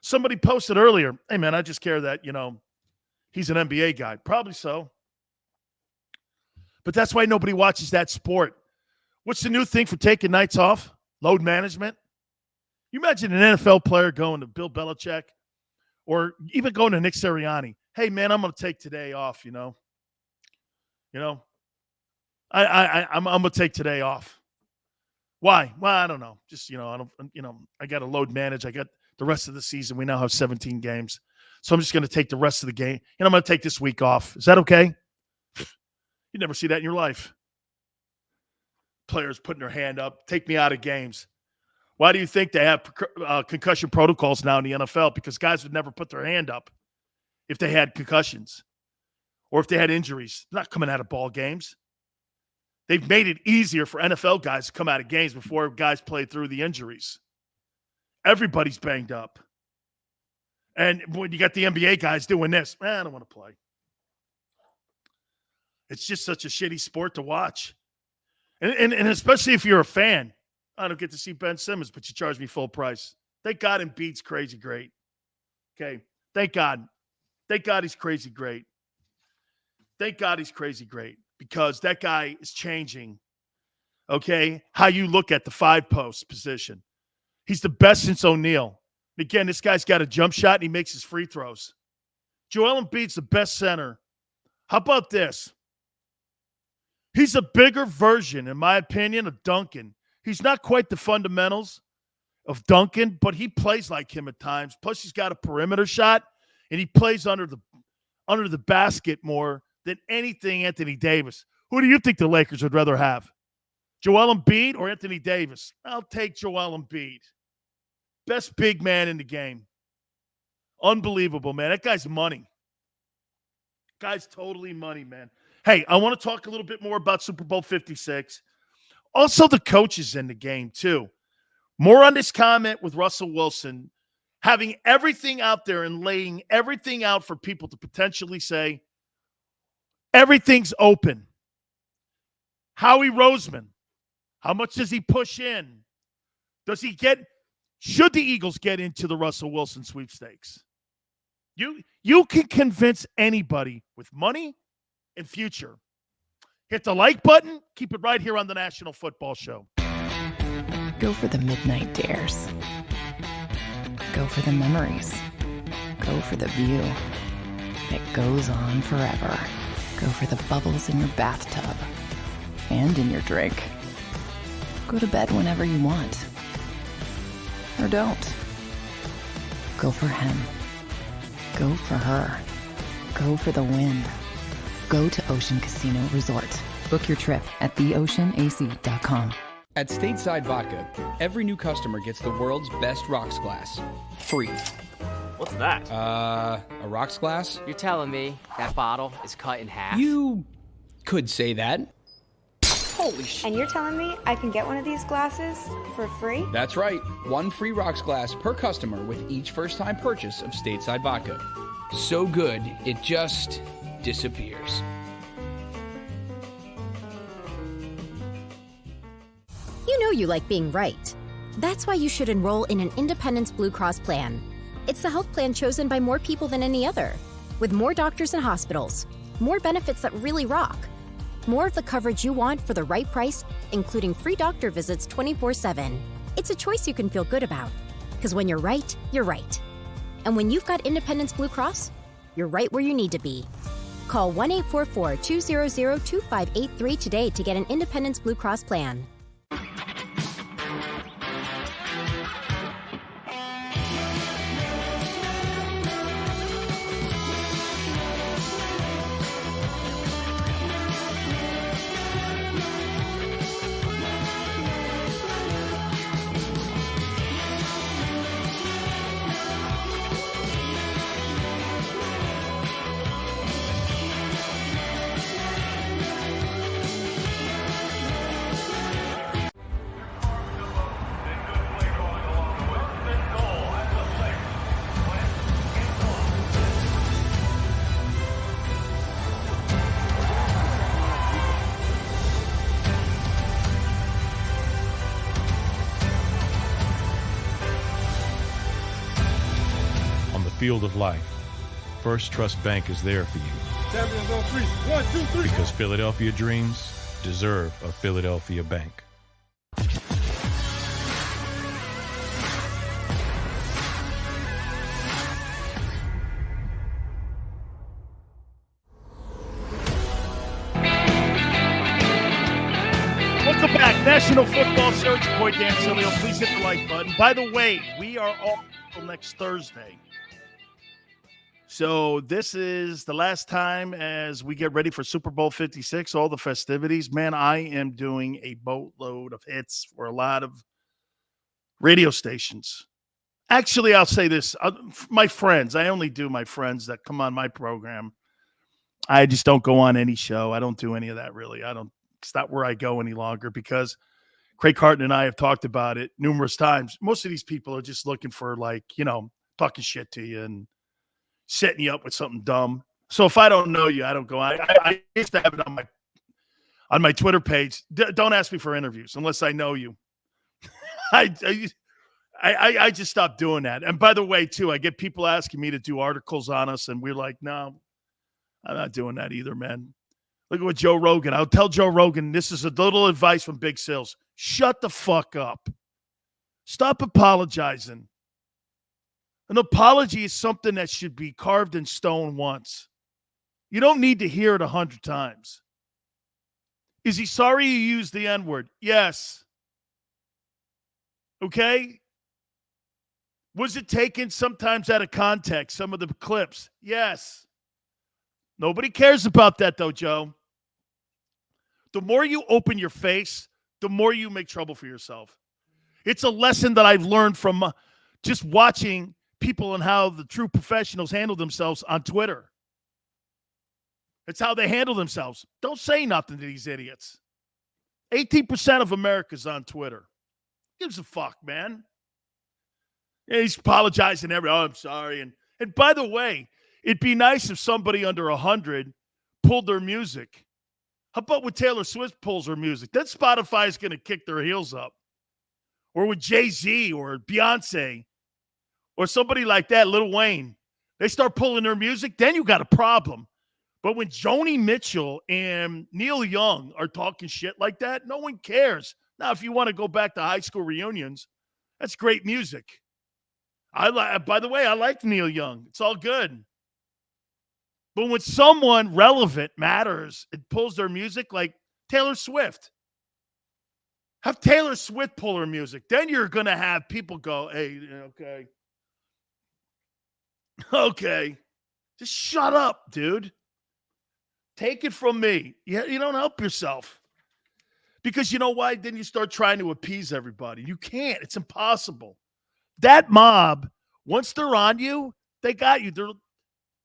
Somebody posted earlier, hey, man, I just care that, he's an NBA guy. Probably so. But that's why nobody watches that sport. What's the new thing for taking nights off? Load management. You imagine an NFL player going to Bill Belichick or even going to Nick Sirianni. Hey, man, I'm going to take today off, I'm going to take today off. Why? Well, I don't know. Just, I got to load manage. I got the rest of the season. We now have 17 games. So I'm just going to take the rest of the game. And I'm going to take this week off. Is that okay? You never see that in your life. Players putting their hand up, take me out of games. Why do you think they have concussion protocols now in the NFL? Because guys would never put their hand up if they had concussions or if they had injuries. They're not coming out of ball games. They've made it easier for NFL guys to come out of games before guys play through the injuries. Everybody's banged up. And when you got the NBA guys doing this, I don't want to play. It's just such a shitty sport to watch. And especially if you're a fan. I don't get to see Ben Simmons, but you charge me full price. Thank God Embiid's crazy great. Okay. Thank God. Thank God he's crazy great. Thank God he's crazy great because that guy is changing, okay, how you look at the 5-post position. He's the best since O'Neal. Again, this guy's got a jump shot and he makes his free throws. Joel Embiid's the best center. How about this? He's a bigger version, in my opinion, of Duncan. He's not quite the fundamentals of Duncan, but he plays like him at times. Plus, he's got a perimeter shot, and he plays under the basket more than anything Anthony Davis. Who do you think the Lakers would rather have? Joel Embiid or Anthony Davis? I'll take Joel Embiid. Best big man in the game. Unbelievable, man. That guy's money. Guy's totally money, man. Hey, I want to talk a little bit more about Super Bowl 56. Also, the coaches in the game, too. More on this comment with Russell Wilson, having everything out there and laying everything out for people to potentially say, everything's open. Howie Roseman, how much does he push in? Should the Eagles get into the Russell Wilson sweepstakes? You can convince anybody with money and future. Hit the like button. Keep it right here on the National Football Show. Go for the midnight dares. Go for the memories. Go for the view that goes on forever. Go for the bubbles in your bathtub and in your drink. Go to bed whenever you want. Or don't. Go for him. Go for her. Go for the win. Go to Ocean Casino Resort. Book your trip at theoceanac.com. At Stateside Vodka, every new customer gets the world's best rocks glass. Free. What's that? A rocks glass? You're telling me that bottle is cut in half? You could say that. Holy shit. And you're telling me I can get one of these glasses for free? That's right. One free rocks glass per customer with each first-time purchase of Stateside Vodka. So good, it just disappears. You know you like being right. That's why you should enroll in an Independence Blue Cross plan. It's the health plan chosen by more people than any other. With more doctors and hospitals, more benefits that really rock, more of the coverage you want for the right price, including free doctor visits 24/7. It's a choice you can feel good about. Because when you're right, you're right. And when you've got Independence Blue Cross, you're right where you need to be. Call 1-844-200-2583 today to get an Independence Blue Cross plan. Field of life, First Trust Bank is there for you. Champions on 3. 1, 2, 3. Because Philadelphia dreams deserve a Philadelphia bank. Welcome back. National Football Show. It's your boy Dan Sileo. Please hit the like button. By the way, we are off until next Thursday. So this is the last time as we get ready for Super Bowl 56, all the festivities. Man, I am doing a boatload of hits for a lot of radio stations. Actually, I'll say this. My friends, I only do my friends that come on my program. I just don't go on any show. I don't do any of that, really. It's not where I go any longer because Craig Carton and I have talked about it numerous times. Most of these people are just looking for, talking shit to you and setting you up with something dumb. So if I don't know you, I don't go. I used to have it on my Twitter page. Don't ask me for interviews unless I know you. I just stopped doing that. And by the way, too, I get people asking me to do articles on us, and we're like, no, I'm not doing that either, man. Look at what Joe Rogan. I'll tell Joe Rogan, this is a little advice from Big Sills. Shut the fuck up. Stop apologizing. An apology is something that should be carved in stone once. You don't need to hear it 100 times. Is he sorry you used the N-word? Yes. Okay? Was it taken sometimes out of context, some of the clips? Yes. Nobody cares about that, though, Joe. The more you open your face, the more you make trouble for yourself. It's a lesson that I've learned from just watching people and how the true professionals handle themselves on Twitter. It's how they handle themselves. Don't say nothing to these idiots. 18% of America's on Twitter. Gives a fuck, man. Yeah, he's apologizing I'm sorry. And by the way, it'd be nice if somebody under 100 pulled their music. How about when Taylor Swift pulls her music? Then Spotify is going to kick their heels up. Or with Jay-Z or Beyonce or somebody like that, Lil Wayne. They start pulling their music, then you got a problem. But when Joni Mitchell and Neil Young are talking shit like that, no one cares. Now, if you want to go back to high school reunions, that's great music. By the way, I like Neil Young. It's all good. But when someone relevant matters, it pulls their music like Taylor Swift. Have Taylor Swift pull her music. Then you're going to have people go, hey, okay. Okay. Just shut up, dude. Take it from me. You don't help yourself. Because you know why? Then you start trying to appease everybody. You can't. It's impossible. That mob, once they're on you, they got you.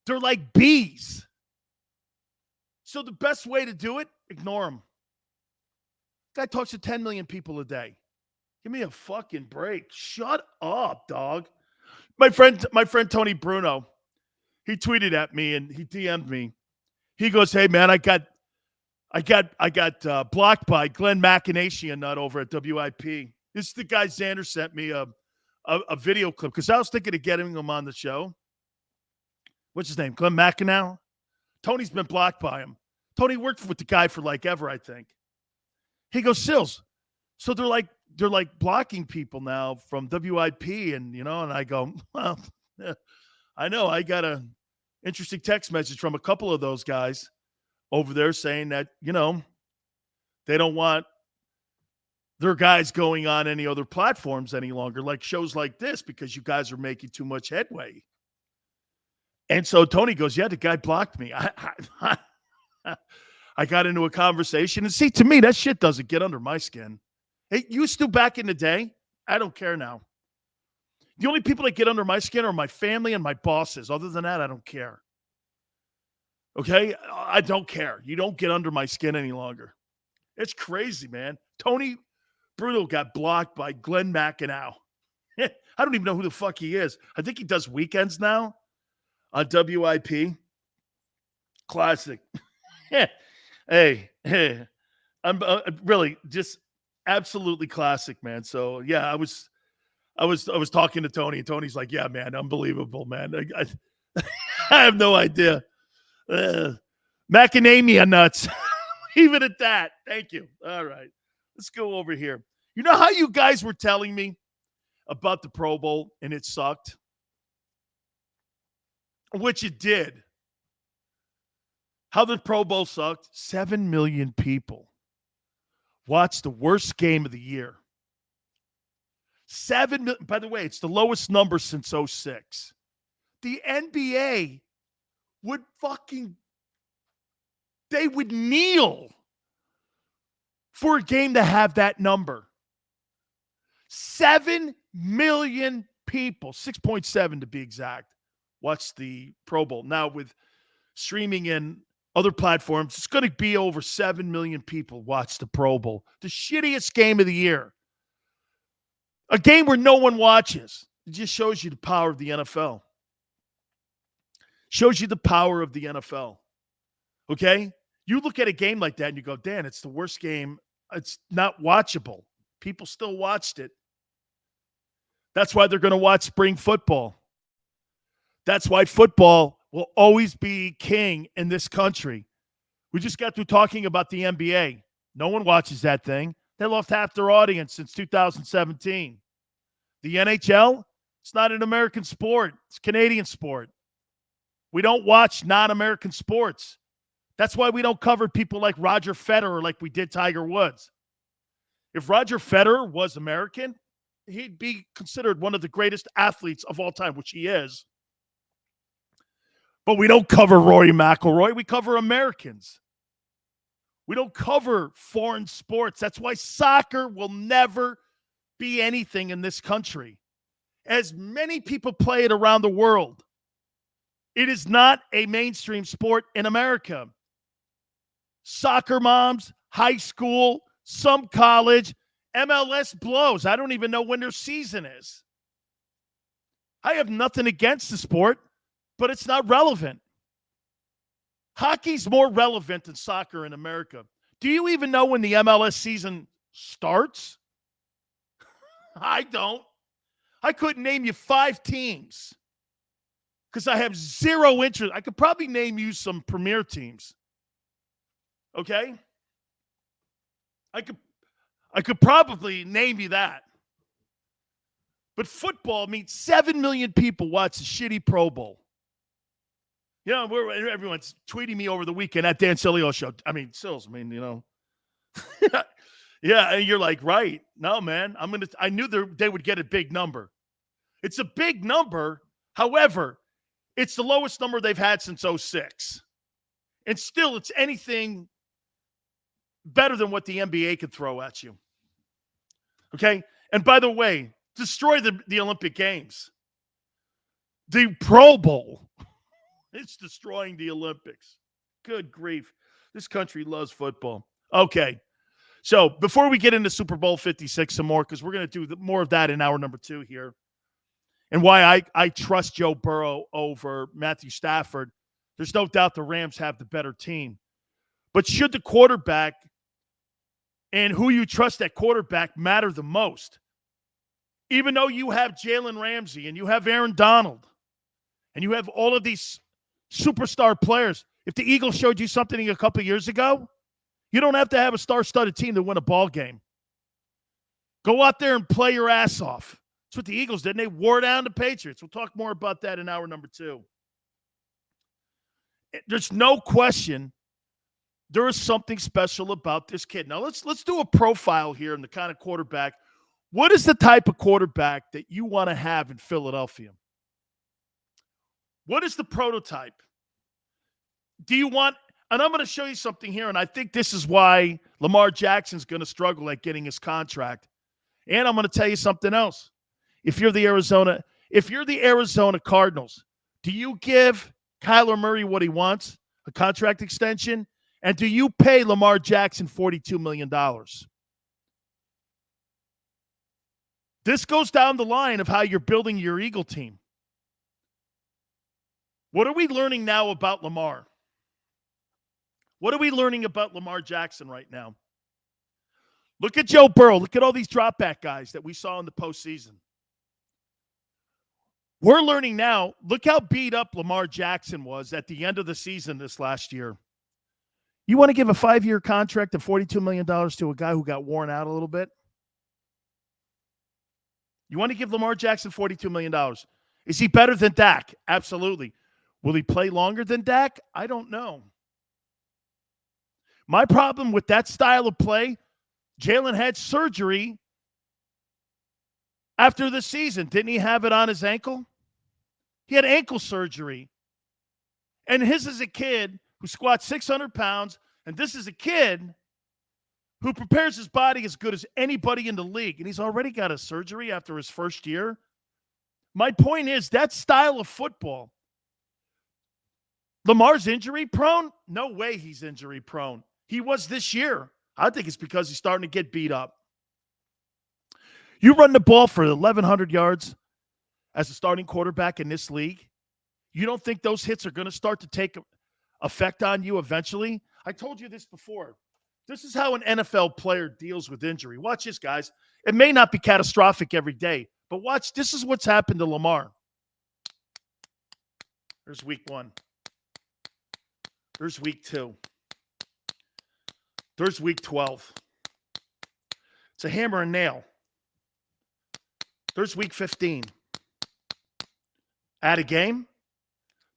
They're like bees. So the best way to do it, ignore them. Guy talks to 10 million people a day. Give me a fucking break. Shut up, dog. My friend Tony Bruno, he tweeted at me and he DM'd me. He goes, "Hey man, I got blocked by Glenn McInashia nut over at WIP. This is the guy Xander sent me a video clip because I was thinking of getting him on the show. what's his name? Glenn McEnroe. Tony's been blocked by him. Tony worked with the guy for like ever, I think. He goes, Sills. So they're like blocking people now from WIP, and and I go, well, I know. I got a interesting text message from a couple of those guys over there saying that, they don't want their guys going on any other platforms any longer, like shows like this, because you guys are making too much headway. And so Tony goes, yeah, the guy blocked me. I got into a conversation. And see, to me, that shit doesn't get under my skin. It used to back in the day. I don't care now. The only people that get under my skin are my family and my bosses. Other than that, I don't care. Okay? I don't care. You don't get under my skin any longer. It's crazy, man. Tony Bruno got blocked by Glenn McEnroe. I don't even know who the fuck he is. I think he does weekends now on WIP. Classic. Hey, I'm really just absolutely classic, man. So yeah, I was talking to Tony, and Tony's like, "Yeah, man, unbelievable, man. I have no idea. Macadamia nuts." Even at that. Thank you. All right, let's go over here. You know how you guys were telling me about the Pro Bowl and it sucked, which it did. How the Pro Bowl sucked. 7 million people watched the worst game of the year. 7 million. By the way, it's the lowest number since 2006. The NBA would they would kneel for a game to have that number. 7 million people, 6.7 to be exact, watched the Pro Bowl. Now with streaming and other platforms, it's going to be over 7 million people watch the Pro Bowl. The shittiest game of the year. A game where no one watches. It just shows you the power of the NFL. Shows you the power of the NFL. Okay? You look at a game like that and you go, Dan, it's the worst game. It's not watchable. People still watched it. That's why they're going to watch spring football. That's why football will always be king in this country. We just got through talking about the NBA. No one watches that thing. They lost half their audience since 2017. The NHL, it's not an American sport. It's a Canadian sport. We don't watch non-American sports. That's why we don't cover people like Roger Federer like we did Tiger Woods. If Roger Federer was American, he'd be considered one of the greatest athletes of all time, which he is. But we don't cover Rory McIlroy. We cover Americans. We don't cover foreign sports. That's why soccer will never be anything in this country. As many people play it around the world, it is not a mainstream sport in America. Soccer moms, high school, some college, MLS blows. I don't even know when their season is. I have nothing against the sport, but it's not relevant. Hockey's more relevant than soccer in America. Do you even know when the MLS season starts? I don't. I couldn't name you 5 teams because I have zero interest. I could probably name you some premier teams. Okay? I could probably name you that. But football means 7 million people watch the shitty Pro Bowl. You know, everyone's tweeting me over the weekend at Dan Sileo show. I mean, Sills, yeah, and you're like, right. No, man, I knew they would get a big number. It's a big number. However, it's the lowest number they've had since 2006. And still, it's anything better than what the NBA could throw at you. Okay? And by the way, destroy the Olympic Games. The Pro Bowl. It's destroying the Olympics. Good grief. This country loves football. Okay. So before we get into Super Bowl 56 some more, because we're going to do more of that in hour number 2 here, and why I trust Joe Burrow over Matthew Stafford, there's no doubt the Rams have the better team. But should the quarterback and who you trust at quarterback matter the most? Even though you have Jalen Ramsey and you have Aaron Donald and you have all of these superstar players. If the Eagles showed you something a couple years ago, you don't have to have a star-studded team to win a ball game. Go out there and play your ass off. That's what the Eagles did, and they wore down the Patriots. We'll talk more about that in hour number 2. There's no question there is something special about this kid. Now, let's do a profile here in the kind of quarterback. What is the type of quarterback that you want to have in Philadelphia? What is the prototype? Do you want – and I'm going to show you something here, and I think this is why Lamar Jackson's going to struggle at getting his contract. And I'm going to tell you something else. If you're the Arizona Cardinals, do you give Kyler Murray what he wants, a contract extension, and do you pay Lamar Jackson $42 million? This goes down the line of how you're building your Eagle team. What are we learning now about Lamar? What are we learning about Lamar Jackson right now? Look at Joe Burrow. Look at all these drop-back guys that we saw in the postseason. We're learning now, look how beat up Lamar Jackson was at the end of the season this last year. You want to give a 5-year contract of $42 million to a guy who got worn out a little bit? You want to give Lamar Jackson $42 million. Is he better than Dak? Absolutely. Will he play longer than Dak? I don't know. My problem with that style of play, Jalen had surgery after the season. Didn't he have it on his ankle? He had ankle surgery. And his is a kid who squats 600 pounds, and this is a kid who prepares his body as good as anybody in the league, and he's already got a surgery after his first year. My point is, that style of football, Lamar's injury prone? No way he's injury prone. He was this year. I think it's because he's starting to get beat up. You run the ball for 1,100 yards as a starting quarterback in this league, you don't think those hits are going to start to take effect on you eventually? I told you this before. This is how an NFL player deals with injury. Watch this, guys. It may not be catastrophic every day, but watch. This is what's happened to Lamar. There's week 1. There's week 2. There's week 12. It's a hammer and nail. There's week 15. Add a game.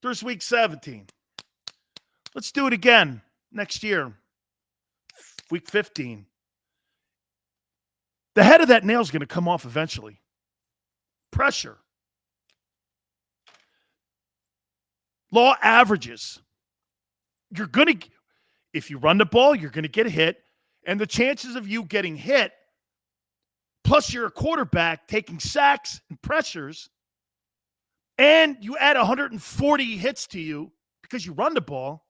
There's week 17. Let's do it again next year. Week 15. The head of that nail is going to come off eventually. Pressure. Law averages. You're going to, if you run the ball, you're going to get hit. And the chances of you getting hit, plus you're a quarterback taking sacks and pressures, and you add 140 hits to you because you run the ball,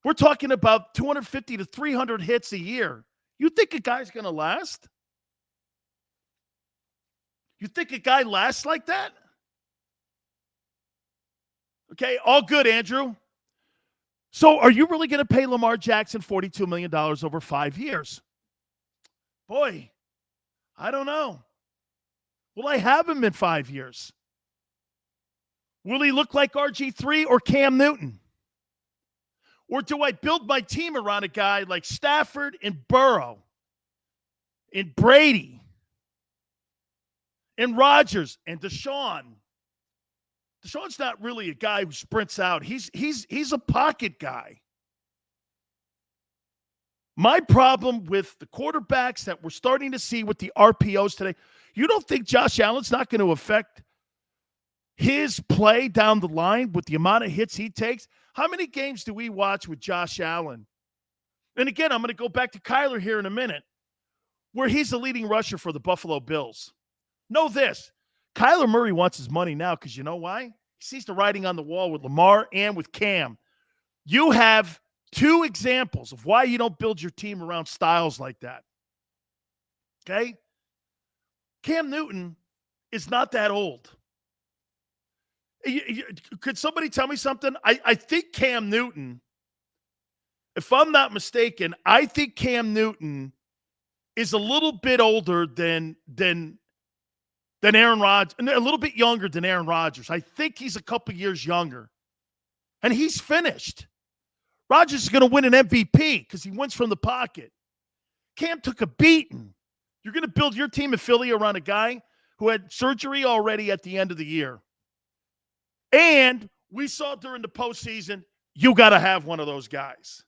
we're talking about 250 to 300 hits a year. You think a guy's going to last? You think a guy lasts like that? Okay, all good, Andrew. So are you really going to pay Lamar Jackson $42 million over 5 years? Boy, I don't know. Will I have him in 5 years? Will he look like RG3 or Cam Newton? Or do I build my team around a guy like Stafford and Burrow and Brady and Rodgers and Deshaun? Deshaun's not really a guy who sprints out. He's a pocket guy. My problem with the quarterbacks that we're starting to see with the RPOs today, you don't think Josh Allen's not going to affect his play down the line with the amount of hits he takes? How many games do we watch with Josh Allen? And again, I'm going to go back to Kyler here in a minute, where he's the leading rusher for the Buffalo Bills. Know this. Kyler Murray wants his money now because you know why? He sees the writing on the wall with Lamar and with Cam. You have two examples of why you don't build your team around styles like that. Okay? Cam Newton is not that old. Could somebody tell me something? I think Cam Newton, if I'm not mistaken, I think Cam Newton is a little bit older than Aaron Rodgers, a little bit younger than Aaron Rodgers. I think he's a couple years younger And he's finished. Rodgers is going to win an MVP because he wins from the pocket. Cam took a beating. You're going to build your team in Philly around a guy who had surgery already at the end of the year. And we saw during the postseason, you got to have one of those guys.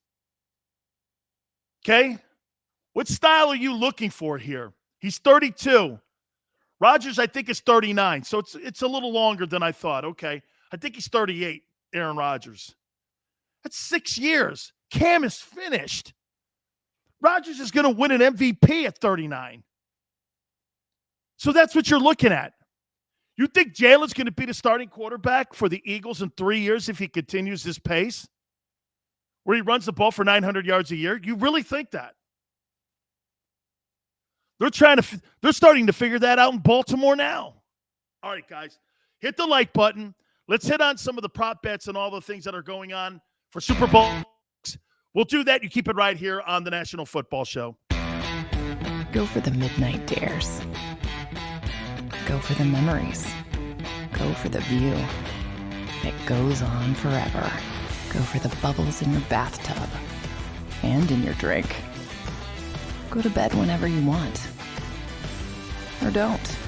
Okay? What style are you looking for here? He's 32. Rodgers, I think, is 39. So it's a little longer than I thought. Okay. I think he's 38, Aaron Rodgers. That's 6 years. Cam is finished. Rodgers is going to win an MVP at 39. So that's what you're looking at. You think Jalen's going to be the starting quarterback for the Eagles in 3 years if he continues this pace? Where he runs the ball for 900 yards a year? You really think that? They're starting to figure that out in Baltimore now. All right, guys, hit the like button. Let's hit on some of the prop bets and all the things that are going on for Super Bowl. We'll do that. You keep it right here on the National Football Show. Go for the midnight dares. Go for the memories. Go for the view that goes on forever. Go for the bubbles in your bathtub and in your drink. Go to bed whenever you want. Or don't.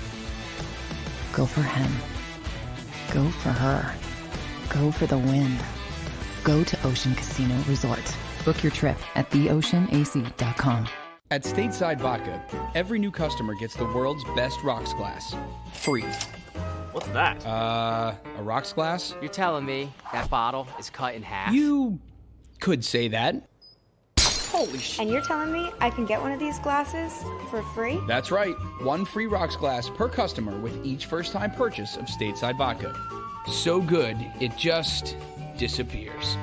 Go for him. Go for her. Go for the win. Go to Ocean Casino Resort. Book your trip at theoceanac.com. At Stateside Vodka, every new customer gets the world's best rocks glass. Free. What's that? A rocks glass? You're telling me that bottle is cut in half? You could say that. Holy shit. And you're telling me I can get one of these glasses for free? That's right. One free rocks glass per customer with each first-time purchase of Stateside Vodka. So good, it just disappears.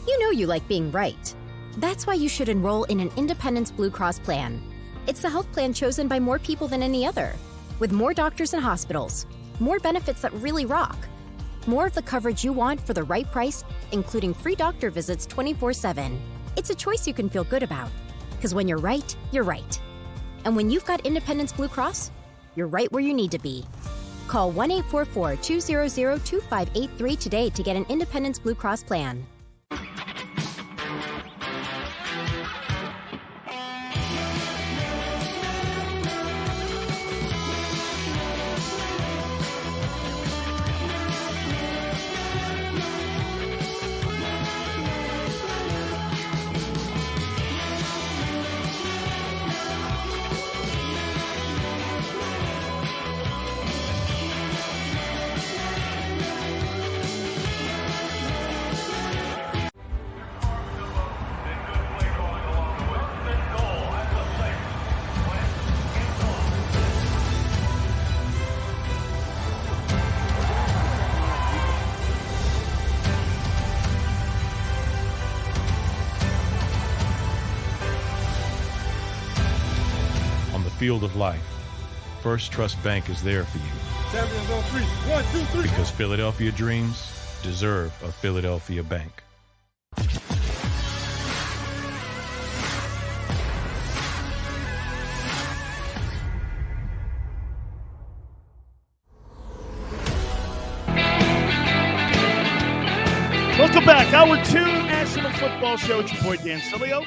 You know you like being right. That's why you should enroll in an Independence Blue Cross plan. It's the health plan chosen by more people than any other, with more doctors and hospitals, more benefits that really rock, more of the coverage you want for the right price, including free doctor visits 24/7. It's a choice you can feel good about, because when you're right, you're right. And when you've got Independence Blue Cross, you're right where you need to be. Call 1-844-200-2583 today to get an Independence Blue Cross plan. Field of life, First Trust Bank is there for you. Champions on 3. 1, 2, 3. Because Philadelphia dreams deserve a Philadelphia bank. Welcome back. Hour 2, National Football Show. It's your boy, Dan Sileo.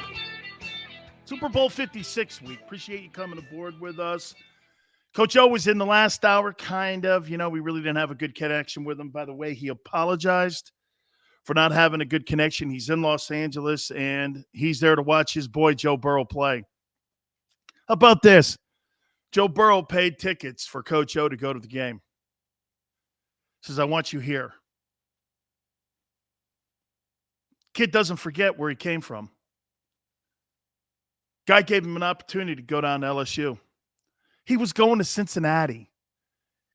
Super Bowl 56 week. Appreciate you coming aboard with us. Coach O was in the last hour, kind of. You know, we really didn't have a good connection with him. By the way, he apologized for not having a good connection. He's in Los Angeles, and he's there to watch his boy Joe Burrow play. How about this? Joe Burrow paid tickets for Coach O to go to the game. Says, I want you here. Kid doesn't forget where he came from. Guy gave him an opportunity to go down to LSU. He was going to Cincinnati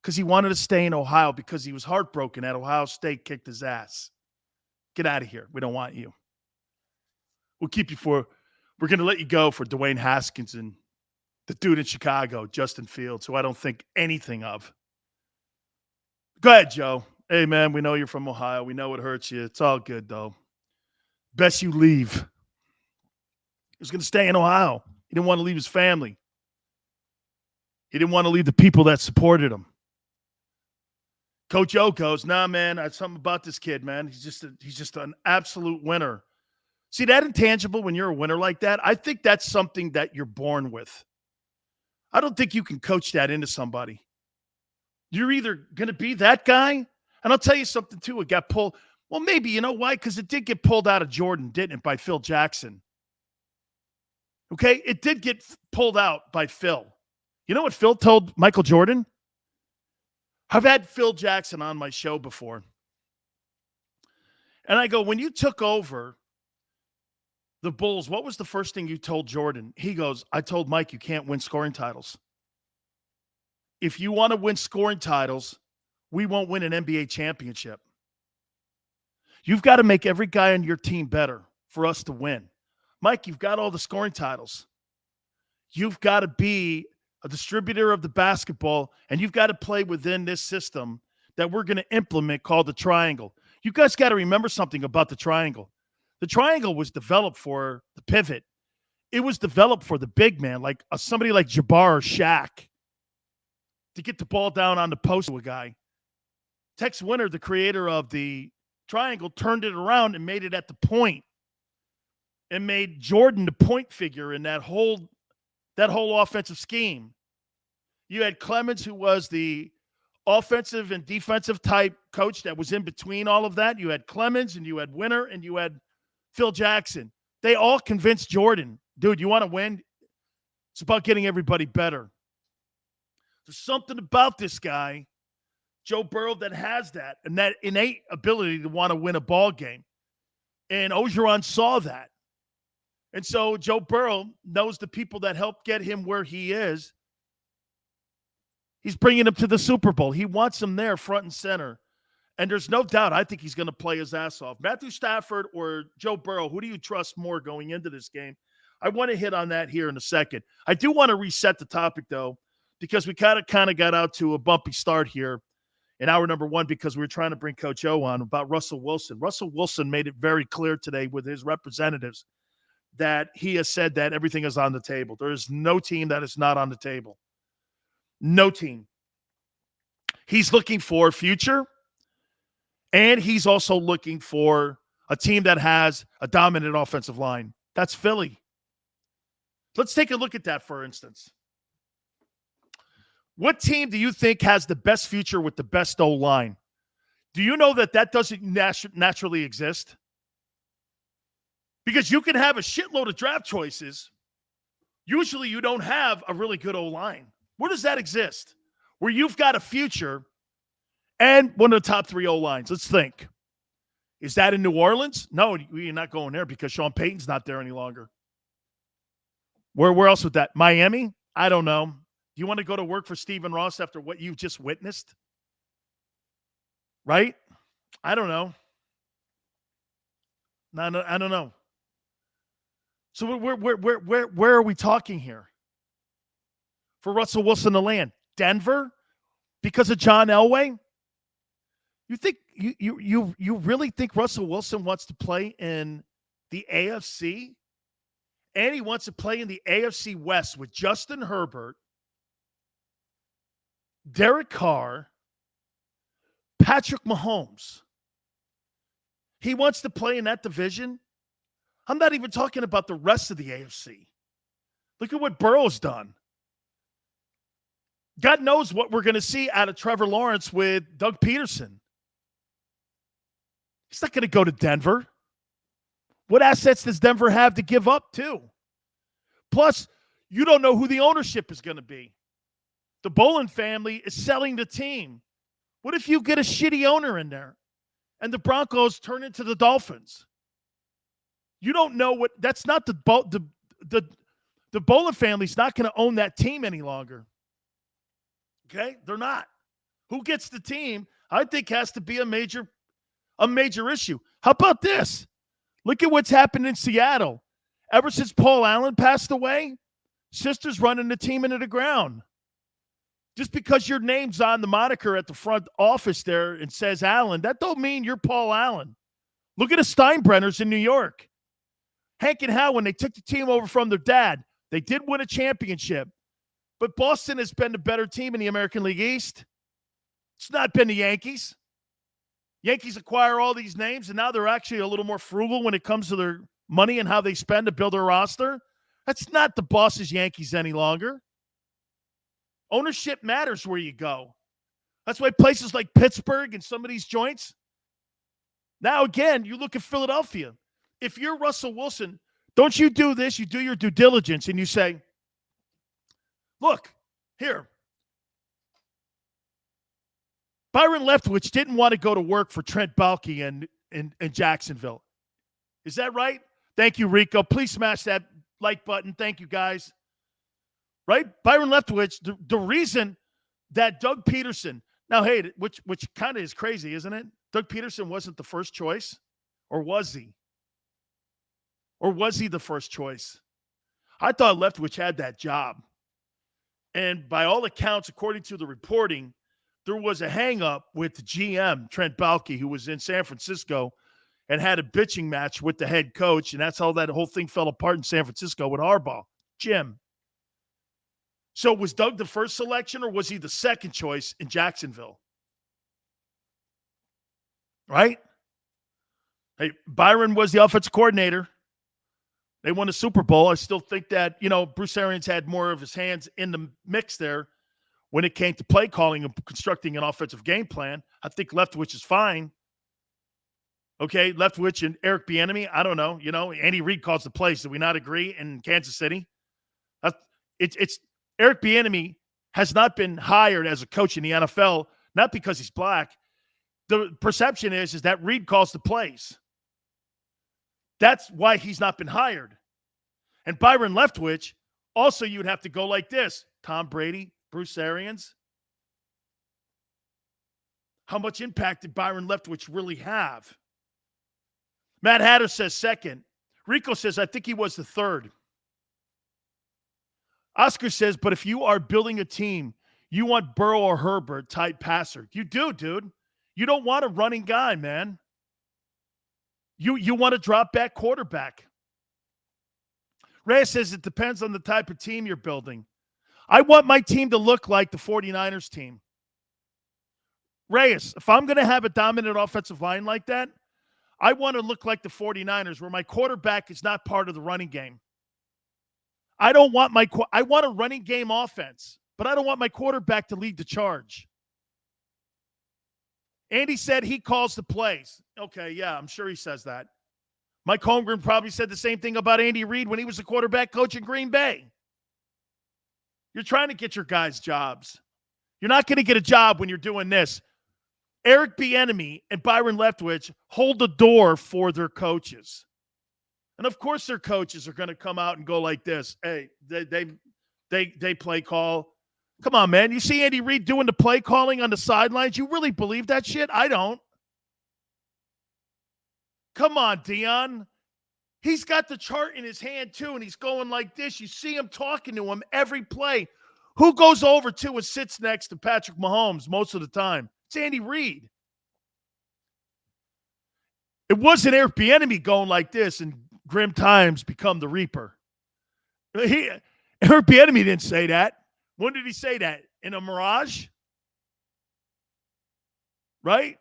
because he wanted to stay in Ohio because he was heartbroken that Ohio State kicked his ass. Get out of here. We don't want you. We're going to let you go for Dwayne Haskins and the dude in Chicago, Justin Fields, who I don't think anything of. Go ahead, Joe. Hey, man, we know you're from Ohio. We know it hurts you. It's all good, though. Best you leave. He was going to stay in Ohio. He didn't want to leave his family. He didn't want to leave the people that supported him. Coach O goes, nah, man, that's something about this kid, man. He's just an absolute winner. See, that intangible when you're a winner like that, I think that's something that you're born with. I don't think you can coach that into somebody. You're either going to be that guy, and I'll tell you something, too. It got pulled. Well, maybe, you know why? Because it did get pulled out of Jordan, didn't it, by Phil Jackson? Okay? It did get pulled out by Phil. You know what Phil told Michael Jordan? I've had Phil Jackson on my show before. And I go, when you took over the Bulls, what was the first thing you told Jordan? He goes, I told Mike, you can't win scoring titles. If you want to win scoring titles, we won't win an NBA championship. You've got to make every guy on your team better for us to win. Mike, you've got all the scoring titles. You've got to be a distributor of the basketball, and you've got to play within this system that we're going to implement called the triangle. You guys got to remember something about the triangle. The triangle was developed for the pivot. It was developed for the big man, like somebody like Jabbar or Shaq, to get the ball down on the post to a guy. Tex Winter, the creator of the triangle, turned it around and made it at the point and made Jordan the point figure in that whole offensive scheme. You had Clemens, who was the offensive and defensive type coach that was in between all of that. You had Clemens and you had Winter and you had Phil Jackson. They all convinced Jordan, dude, you want to win? It's about getting everybody better. There's something about this guy, Joe Burrow, that has that and that innate ability to want to win a ball game. And Orgeron saw that. And so Joe Burrow knows the people that helped get him where he is. He's bringing him to the Super Bowl. He wants him there front and center. And there's no doubt, I think he's going to play his ass off. Matthew Stafford or Joe Burrow, who do you trust more going into this game? I want to hit on that here in a second. I do want to reset the topic, though, because we kind of got out to a bumpy start here in hour number one because we were trying to bring Coach O on about Russell Wilson. Russell Wilson made it very clear today with his representatives that he has said that everything is on the table. There is no team that is not on the table. No team. He's looking for future, and he's also looking for a team that has a dominant offensive line. That's Philly. Let's take a look at that, for instance. What team do you think has the best future with the best O-line? Do you know that doesn't naturally exist? Because you can have a shitload of draft choices. Usually you don't have a really good O-line. Where does that exist? Where you've got a future and one of the top three O-lines. Let's think. Is that in New Orleans? No, you're not going there because Sean Payton's not there any longer. Where else with that? Miami? I don't know. Do you want to go to work for Stephen Ross after what you've just witnessed? Right? I don't know. No, I don't know. So where are we talking here? For Russell Wilson to land? Denver? Because of John Elway? You think you really think Russell Wilson wants to play in the AFC? And he wants to play in the AFC West with Justin Herbert, Derek Carr, Patrick Mahomes. He wants to play in that division. I'm not even talking about the rest of the AFC. Look at what Burrow's done. God knows what we're going to see out of Trevor Lawrence with Doug Peterson. He's not going to go to Denver. What assets does Denver have to give up, too? Plus, you don't know who the ownership is going to be. The Bolin family is selling the team. What if you get a shitty owner in there and the Broncos turn into the Dolphins? You don't know what – that's not the Bolin family's not going to own that team any longer. Okay? They're not. Who gets the team, I think, has to be a major issue. How about this? Look at what's happened in Seattle. Ever since Paul Allen passed away, Sister's running the team into the ground. Just because your name's on the moniker at the front office there and says Allen, that don't mean you're Paul Allen. Look at the Steinbrenners in New York. Hank and Hal, when they took the team over from their dad, they did win a championship. But Boston has been the better team in the American League East. It's not been the Yankees. Yankees acquire all these names, and now they're actually a little more frugal when it comes to their money and how they spend to build their roster. That's not the boss's Yankees any longer. Ownership matters where you go. That's why places like Pittsburgh and some of these joints. Now, again, you look at Philadelphia. If you're Russell Wilson, don't you do this? You do your due diligence and you say, look, here. Byron Leftwich didn't want to go to work for Trent Baalke in Jacksonville. Is that right? Thank you, Rico. Please smash that like button. Thank you, guys. Right? Byron Leftwich, the reason that Doug Peterson, now, hey, which kind of is crazy, isn't it? Doug Peterson wasn't the first choice, or was he? Or was he the first choice? I thought Leftwich had that job. And by all accounts, according to the reporting, there was a hang-up with the GM, Trent Baalke, who was in San Francisco and had a bitching match with the head coach, and that's how that whole thing fell apart in San Francisco with Harbaugh. Jim. So was Doug the first selection, or was he the second choice in Jacksonville? Right? Hey, Byron was the offensive coordinator. They won a Super Bowl. I still think that, Bruce Arians had more of his hands in the mix there when it came to play calling and constructing an offensive game plan. I think Leftwich is fine. Okay, Leftwich and Eric Bieniemy, I don't know. Andy Reid calls the plays. Do we not agree in Kansas City? It's Eric Bieniemy has not been hired as a coach in the NFL, not because he's black. The perception is that Reid calls the plays. That's why he's not been hired. And Byron Leftwich, also you'd have to go like this. Tom Brady, Bruce Arians. How much impact did Byron Leftwich really have? Matt Hatter says second. Rico says, I think he was the third. Oscar says, but if you are building a team, you want Burrow or Herbert type passer. You do, dude. You don't want a running guy, man. You want a drop back quarterback. Reyes says it depends on the type of team you're building. I want my team to look like the 49ers team. Reyes, if I'm going to have a dominant offensive line like that, I want to look like the 49ers where my quarterback is not part of the running game. I want a running game offense, but I don't want my quarterback to lead the charge. Andy said he calls the plays. Okay, yeah, I'm sure he says that. Mike Holmgren probably said the same thing about Andy Reid when he was the quarterback coach in Green Bay. You're trying to get your guys jobs. You're not going to get a job when you're doing this. Eric Bieniemy and Byron Leftwich hold the door for their coaches. And of course their coaches are going to come out and go like this. Hey, they play call. Come on, man. You see Andy Reid doing the play calling on the sidelines? You really believe that shit? I don't. Come on, Dion. He's got the chart in his hand, too, and he's going like this. You see him talking to him every play. Who goes over to and sits next to Patrick Mahomes most of the time? It's Andy Reid. It wasn't Eric Bieniemy going like this and grim times become the reaper. Eric Bieniemy didn't say that. When did he say that? In a mirage? Right?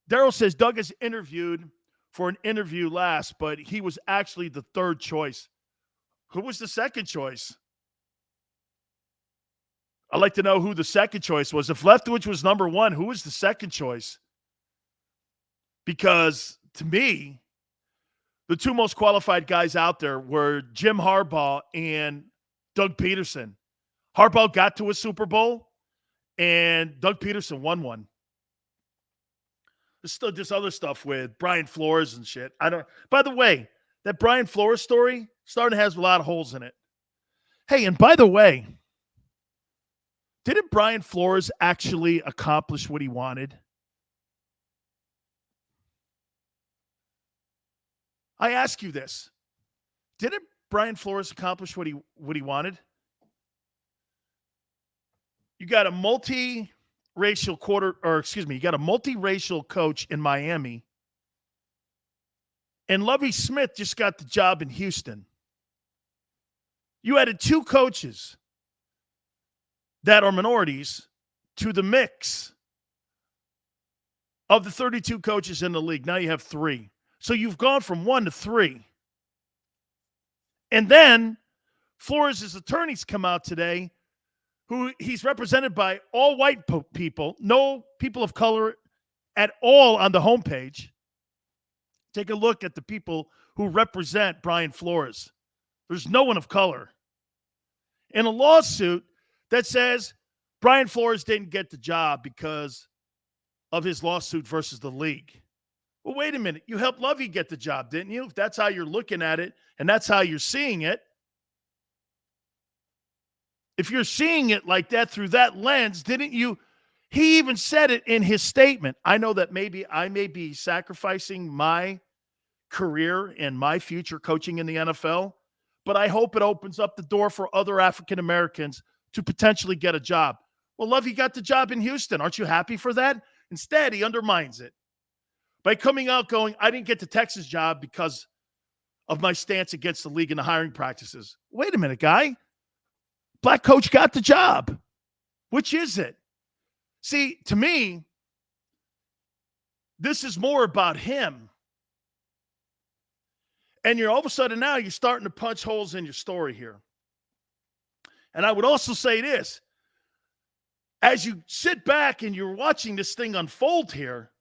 Daryl says Doug is interviewed for an interview last, but he was actually the third choice. Who was the second choice? I'd like to know who the second choice was. If Leftwich was number one, who was the second choice? Because to me, the two most qualified guys out there were Jim Harbaugh and Doug Peterson. Harbaugh got to a Super Bowl, and Doug Peterson won one. There's still this other stuff with Brian Flores and shit. By the way, that Brian Flores story starting to have a lot of holes in it. Hey, and by the way, didn't Brian Flores actually accomplish what he wanted? I ask you this. Didn't Brian Flores accomplish what he wanted? You got a multiracial coach in Miami. And Lovie Smith just got the job in Houston. You added two coaches that are minorities to the mix of the 32 coaches in the league. Now you have 3. So you've gone from 1 to 3. And then Flores' attorneys come out today, who he's represented by all white people, no people of color at all on the homepage. Take a look at the people who represent Brian Flores. There's no one of color. In a lawsuit that says Brian Flores didn't get the job because of his lawsuit versus the league. Well, wait a minute. You helped Lovey get the job, didn't you? If that's how you're looking at it and that's how you're seeing it. If you're seeing it like that through that lens, didn't you? He even said it in his statement. I know that maybe I may be sacrificing my career and my future coaching in the NFL, but I hope it opens up the door for other African Americans to potentially get a job. Well, Lovey got the job in Houston. Aren't you happy for that? Instead, he undermines it by coming out going, I didn't get the Texas job because of my stance against the league and the hiring practices. Wait a minute, guy. Black coach got the job. Which is it? See, to me, this is more about him. And you're all of a sudden now you're starting to punch holes in your story here. And I would also say this. As you sit back and you're watching this thing unfold here,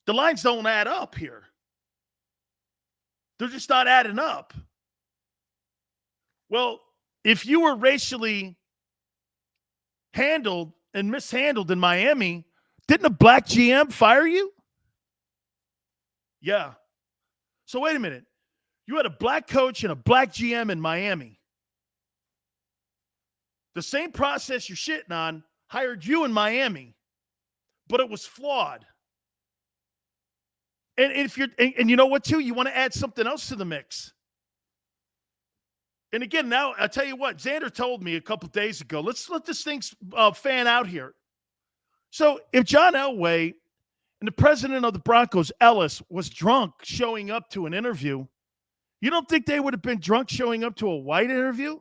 the lines don't add up here. They're just not adding up. Well, if you were racially handled and mishandled in Miami, didn't a black GM fire you? Yeah. So wait a minute. You had a black coach and a black GM in Miami. The same process you're shitting on hired you in Miami, but it was flawed. And if you're, and you know what, too? You want to add something else to the mix. And again, now I'll tell you what, Xander told me a couple days ago, let's let this thing fan out here. So if John Elway and the president of the Broncos, Ellis, was drunk showing up to an interview, you don't think they would have been drunk showing up to a white interview?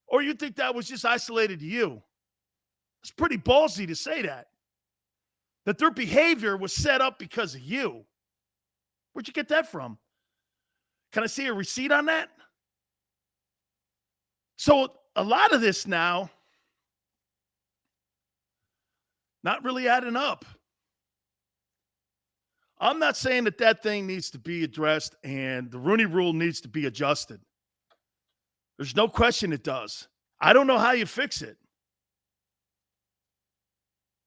Or you think that was just isolated to you? It's pretty ballsy to say that. That their behavior was set up because of you. Where'd you get that from? Can I see a receipt on that? So a lot of this now, not really adding up. I'm not saying that that thing needs to be addressed and the Rooney Rule needs to be adjusted. There's no question it does. I don't know how you fix it.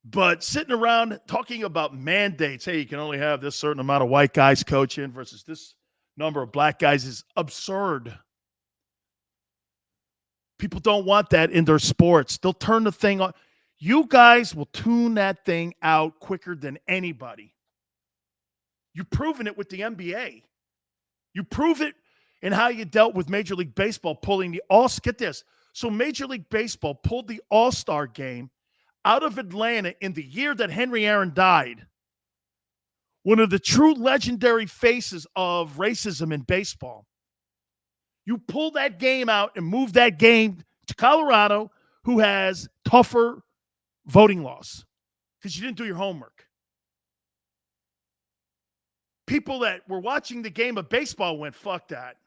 But sitting around talking about mandates, hey, you can only have this certain amount of white guys coaching versus this number of black guys is absurd. People don't want that in their sports. They'll turn the thing on. You guys will tune that thing out quicker than anybody. You've proven it with the NBA. You prove it in how you dealt with Major League Baseball pulling the get this. So Major League Baseball pulled the All-Star game out of Atlanta in the year that Henry Aaron died. One of the true legendary faces of racism in baseball. You pull that game out and move that game to Colorado, who has tougher voting laws because you didn't do your homework. People that were watching the game of baseball went, fuck that.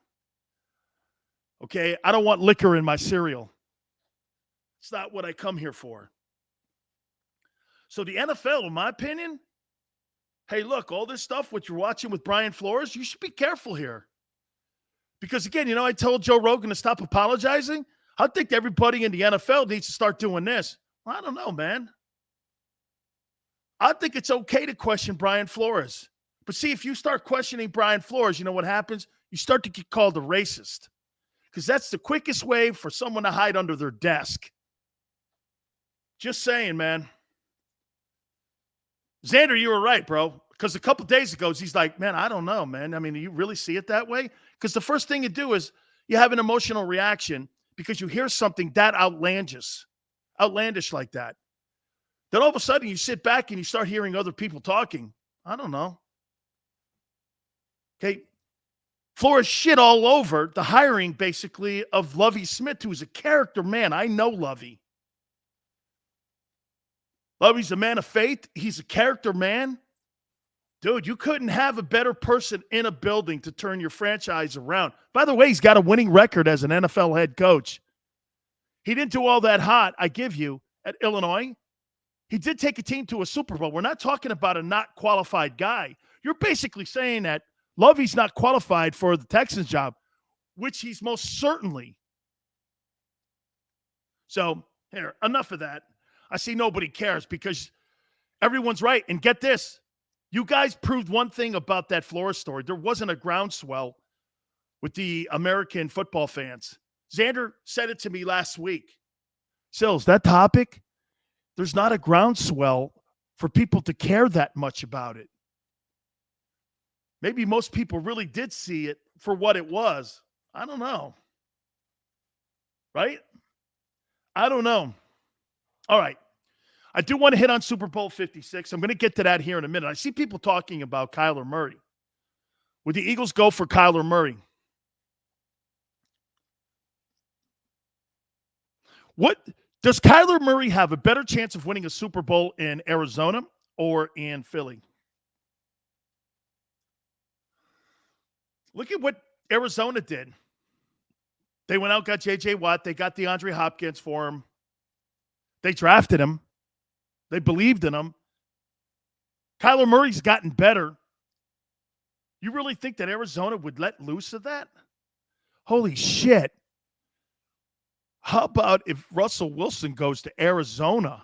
Okay, I don't want liquor in my cereal. It's not what I come here for. So the NFL, in my opinion, hey, look, all this stuff, what you're watching with Brian Flores, you should be careful here. Because, again, you know, I told Joe Rogan to stop apologizing. I think everybody in the NFL needs to start doing this. Well, I don't know, man. I think it's okay to question Brian Flores. But see, if you start questioning Brian Flores, you know what happens? You start to get called a racist. Because that's the quickest way for someone to hide under their desk. Just saying, man. Xander, you were right, bro. Because a couple days ago, he's like, man, I don't know, man. I mean, do you really see it that way? Because the first thing you do is you have an emotional reaction because you hear something that outlandish like that. Then all of a sudden you sit back and you start hearing other people talking. I don't know. Okay. Flores shit all over the hiring, basically, of Lovie Smith, who's a character man. I know Lovie. Lovey's a man of faith. He's a character man. Dude, you couldn't have a better person in a building to turn your franchise around. By the way, he's got a winning record as an NFL head coach. He didn't do all that hot, I give you, at Illinois. He did take a team to a Super Bowl. We're not talking about a not qualified guy. You're basically saying that Lovey's not qualified for the Texans job, which he's most certainly. So, here, enough of that. I see nobody cares because everyone's right. And get this. You guys proved one thing about that Flores story. There wasn't a groundswell with the American football fans. Xander said it to me last week. Sills, that topic, there's not a groundswell for people to care that much about it. Maybe most people really did see it for what it was. I don't know. Right? I don't know. All right. I do want to hit on Super Bowl 56. I'm going to get to that here in a minute. I see people talking about Kyler Murray. Would the Eagles go for Kyler Murray? What does Kyler Murray have a better chance of winning a Super Bowl in Arizona or in Philly? Look at what Arizona did. They went out, got J.J. Watt. They got DeAndre Hopkins for him. They drafted him. They believed in him. Kyler Murray's gotten better. You really think that Arizona would let loose of that? Holy shit. How about if Russell Wilson goes to Arizona?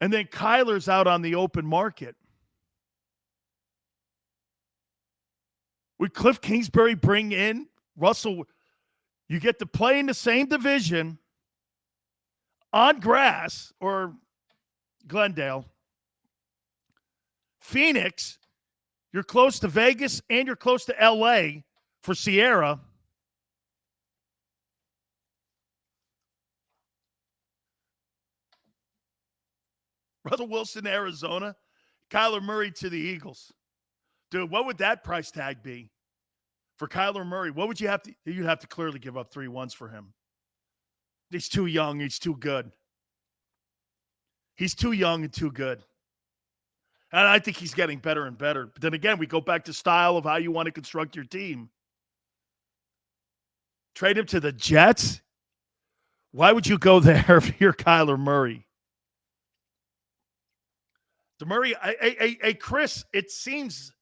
And then Kyler's out on the open market. Would Cliff Kingsbury bring in Russell? You get to play in the same division on grass, or Glendale. Phoenix, you're close to Vegas and you're close to L.A. for Sierra. Russell Wilson, Arizona. Kyler Murray to the Eagles. Dude, what would that price tag be for Kyler Murray? What would you have to? You'd have to clearly give up 3 1s for him. He's too young. He's too good. He's too young and too good. And I think he's getting better and better. But then again, we go back to style of how you want to construct your team. Trade him to the Jets? Why would you go there if you're Kyler Murray? DeMurray, hey, Chris, it seems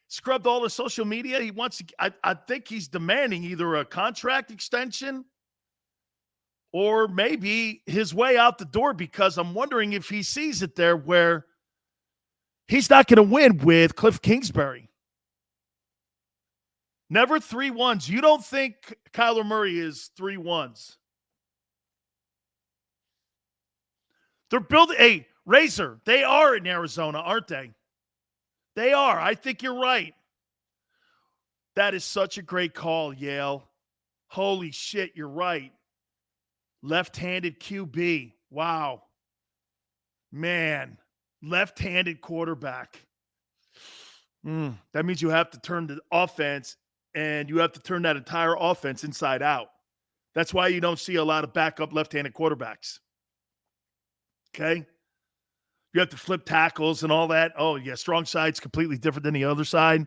scrubbed all the social media. He wants to, I think he's demanding either a contract extension or maybe his way out the door, because I'm wondering if he sees it there where he's not going to win with Cliff Kingsbury. Never 3 1s. You don't think Kyler Murray is 3 1s? They're building a Razor. They are in Arizona, aren't they? They are. I think you're right. That is such a great call, Yale. Holy shit, you're right. Left-handed QB. Wow. Man, left-handed quarterback. That means you have to turn the offense, and you have to turn that entire offense inside out. That's why you don't see a lot of backup left-handed quarterbacks. Okay? You have to flip tackles and all that. Oh, yeah, strong side's completely different than the other side.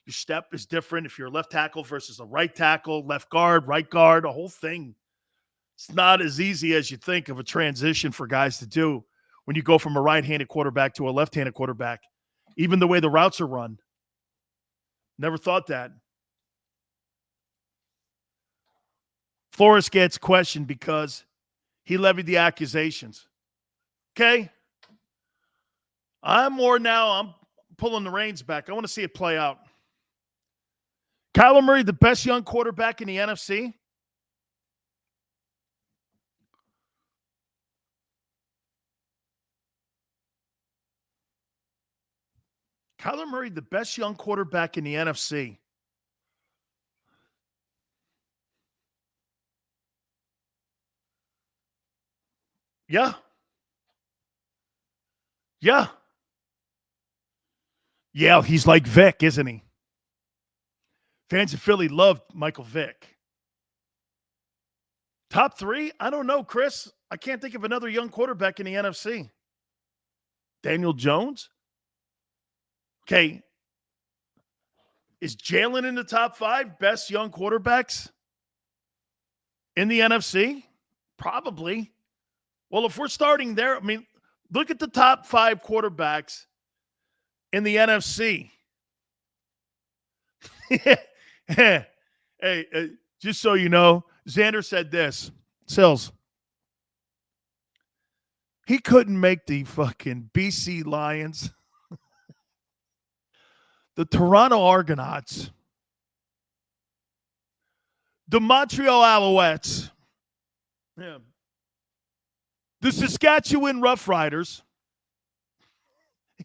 Your step is different if you're a left tackle versus a right tackle, left guard, right guard, a whole thing. It's not as easy as you think of a transition for guys to do when you go from a right-handed quarterback to a left-handed quarterback, even the way the routes are run. Never thought that. Flores gets questioned because he levied the accusations. Okay? I'm pulling the reins back. I want to see it play out. Kyler Murray, the best young quarterback in the NFC. Kyler Murray, the best young quarterback in the NFC. Yeah. Yeah. Yeah, he's like Vic, isn't he? Fans of Philly loved Michael Vick. Top three? I don't know, Chris. I can't think of another young quarterback in the NFC. Daniel Jones? Okay. Is Jalen in the top 5 best young quarterbacks in the NFC? Probably. Well, if we're starting there, I mean, look at the top 5 quarterbacks in the NFC. Hey, just so you know, Xander said this. Sills. He couldn't make the fucking BC Lions, the Toronto Argonauts, the Montreal Alouettes, the Saskatchewan Roughriders.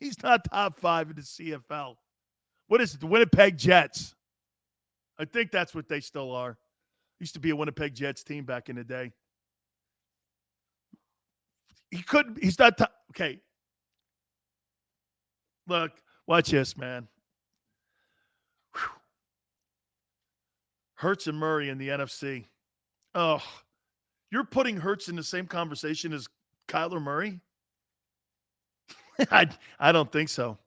He's not top 5 in the CFL. What is it? The Winnipeg Jets. I think that's what they still are. Used to be a Winnipeg Jets team back in the day. He's not top. Okay. Look, watch this, man. Whew. Hurts and Murray in the NFC. Oh, you're putting Hurts in the same conversation as Kyler Murray? I don't think so.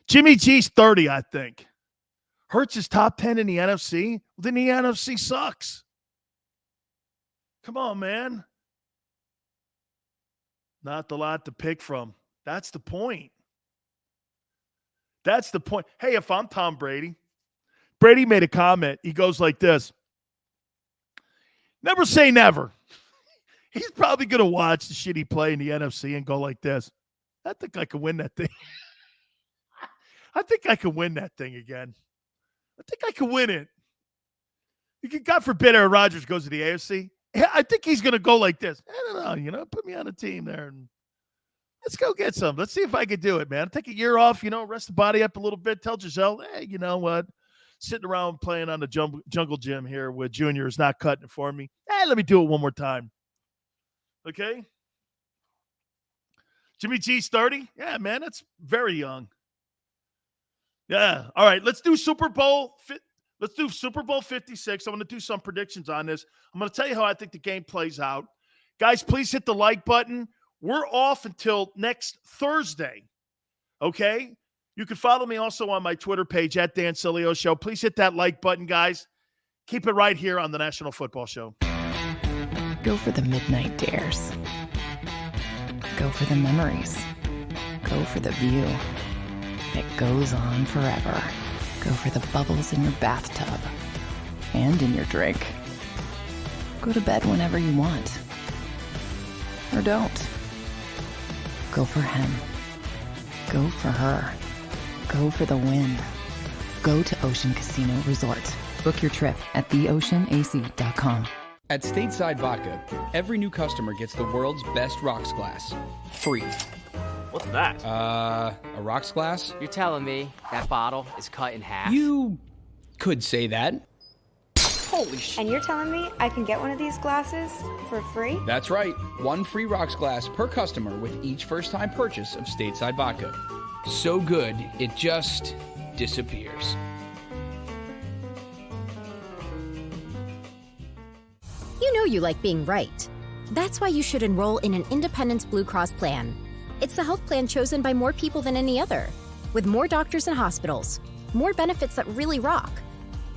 Jimmy G's 30, I think. Hurts is top 10 in the NFC? Well, then the NFC sucks. Come on, man. Not a lot to pick from. That's the point. That's the point. Hey, if I'm Tom Brady, Brady made a comment. He goes like this. Never say never. He's probably going to watch the shitty play in the NFC and go like this. I think I can win that thing. I think I can win that thing again. I think I can win it. God forbid Aaron Rodgers goes to the AFC. I think he's going to go like this. I don't know, put me on a team there and let's go get some. Let's see if I can do it, man. Take a year off, rest the body up a little bit. Tell Giselle, hey, you know what? Sitting around playing on the jungle gym here with Junior is not cutting it for me. Hey, let me do it one more time. Okay? Jimmy G's 30? Yeah, man, that's very young. Yeah. All right, let's do Super Bowl 56. I'm going to do some predictions on this. I'm going to tell you how I think the game plays out. Guys, please hit the like button. We're off until next Thursday. Okay? You can follow me also on my Twitter page at Dan Sileo Show. Please hit that like button, guys. Keep it right here on the National Football Show. Go for the midnight dares. Go for the memories. Go for the view that goes on forever. Go for the bubbles in your bathtub and in your drink. Go to bed whenever you want. Or don't. Go for him. Go for her. Go for the win. Go to Ocean Casino Resort. Book your trip at theoceanac.com. At Stateside Vodka, every new customer gets the world's best rocks glass. Free. What's that? A rocks glass? You're telling me that bottle is cut in half? You could say that. Holy shit. And you're telling me I can get one of these glasses for free? That's right. One free rocks glass per customer with each first-time purchase of Stateside Vodka. So good, it just disappears. You know you like being right. That's why you should enroll in an Independence Blue Cross plan. It's the health plan chosen by more people than any other, with more doctors and hospitals, more benefits that really rock,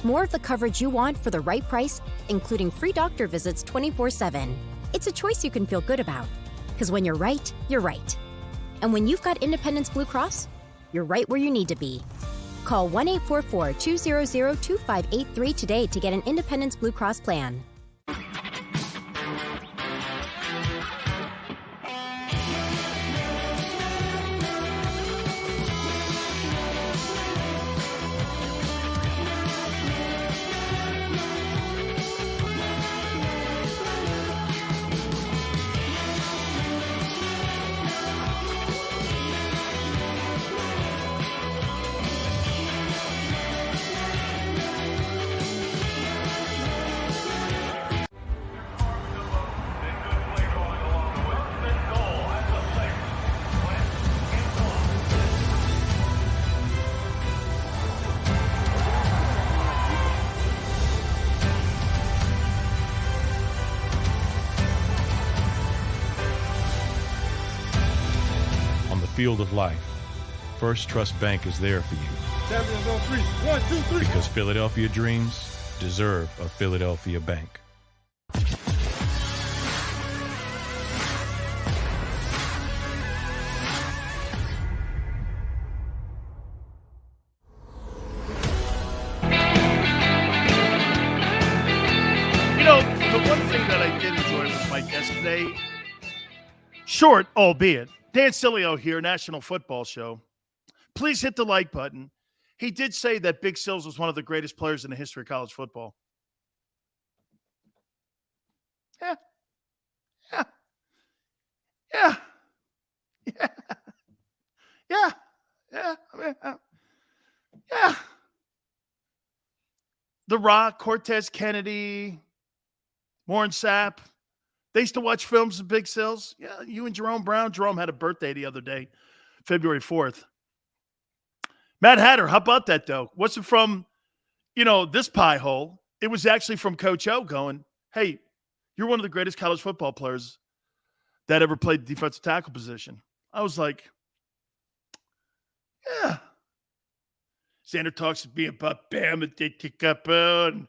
more of the coverage you want for the right price, including free doctor visits 24/7. It's a choice you can feel good about, because when you're right, you're right. And when you've got Independence Blue Cross, you're right where you need to be. Call 1-844-200-2583 today to get an Independence Blue Cross plan. field of life, First Trust Bank is there for you. Champions on three. 1, 2, 3. Because Philadelphia dreams deserve a Philadelphia bank. You know, the one thing that I did enjoy with my guest today, short, albeit, Dan Sileo here, National Football Show. Please hit the like button. He did say that Big Sills was one of the greatest players in the history of college football. Yeah. Yeah. Yeah. Yeah. Yeah. Yeah. I mean, yeah. The Rock, Cortez Kennedy, Warren Sapp. They used to watch films of Big Sills. Yeah, you and Jerome Brown. Jerome had a birthday the other day, February 4th. Matt Hatter, how about that, though? Wasn't from, this pie hole. It was actually from Coach O going, hey, you're one of the greatest college football players that ever played the defensive tackle position. I was like, yeah. Xander talks to me about Bama did kick up and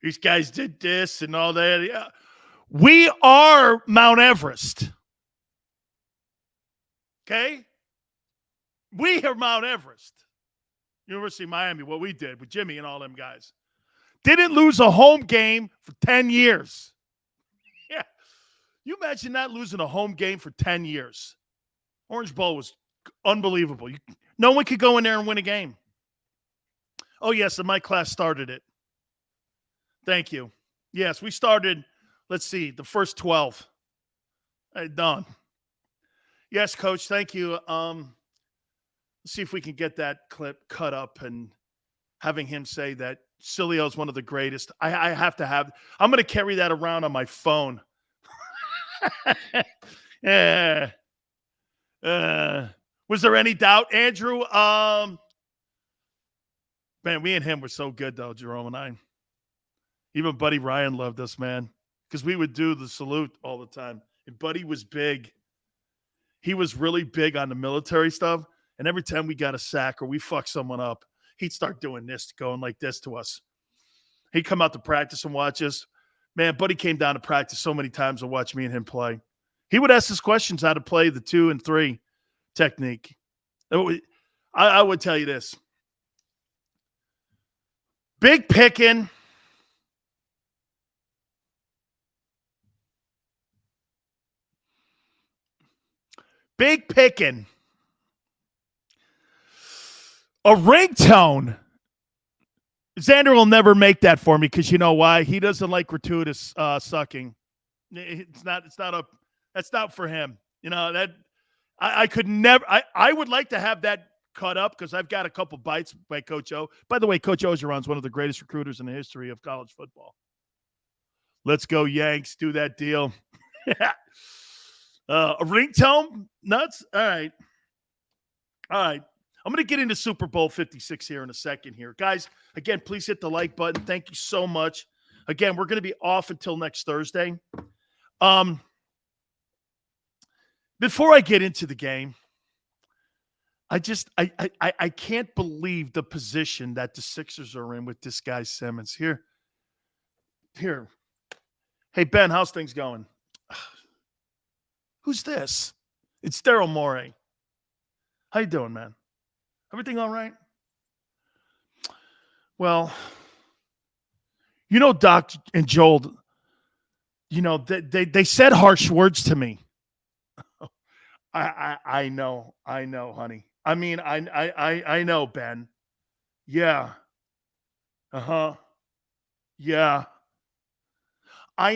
these guys did this and all that. Yeah. We are Mount Everest. Okay? We are Mount Everest. University of Miami, what we did with Jimmy and all them guys. Didn't lose a home game for 10 years. Yeah. You imagine that, losing a home game for 10 years. Orange Bowl was unbelievable. No one could go in there and win a game. Oh, yes, and my class started it. Thank you. Yes, we started, let's see, the first 12. Done. Yes, Coach, thank you. Let's see if we can get that clip cut up and having him say that Sileo is one of the greatest. I have to have – I'm going to carry that around on my phone. Yeah. Was there any doubt, Andrew? Man, we and him were so good, though, Jerome and I. Even Buddy Ryan loved us, man, because we would do the salute all the time. And Buddy was big. He was really big on the military stuff. And every time we got a sack or we fucked someone up, he'd start doing this, going like this to us. He'd come out to practice and watch us. Man, Buddy came down to practice so many times to watch me and him play. He would ask us questions how to play the 2 and 3 technique. I would tell you this. Big picking. Big picking. A ringtone. Xander will never make that for me because you know why? He doesn't like gratuitous sucking. That's not for him. That I could never. I would like to have that cut up because I've got a couple bites by Coach O. By the way, Coach Orgeron is one of the greatest recruiters in the history of college football. Let's go, Yanks. Do that deal. A ringtone? Nuts? All right. I'm going to get into Super Bowl 56 here in a second here. Guys, again, please hit the like button. Thank you so much. Again, we're going to be off until next Thursday. Before I get into the game, I can't believe the position that the Sixers are in with this guy Simmons. Here. Hey, Ben, how's things going? Who's this? It's Daryl Morey. How you doing, man? Everything all right? Well, Doc and Joel, they said harsh words to me. I know, honey. I mean, I know, Ben. Yeah. Uh-huh. Yeah. I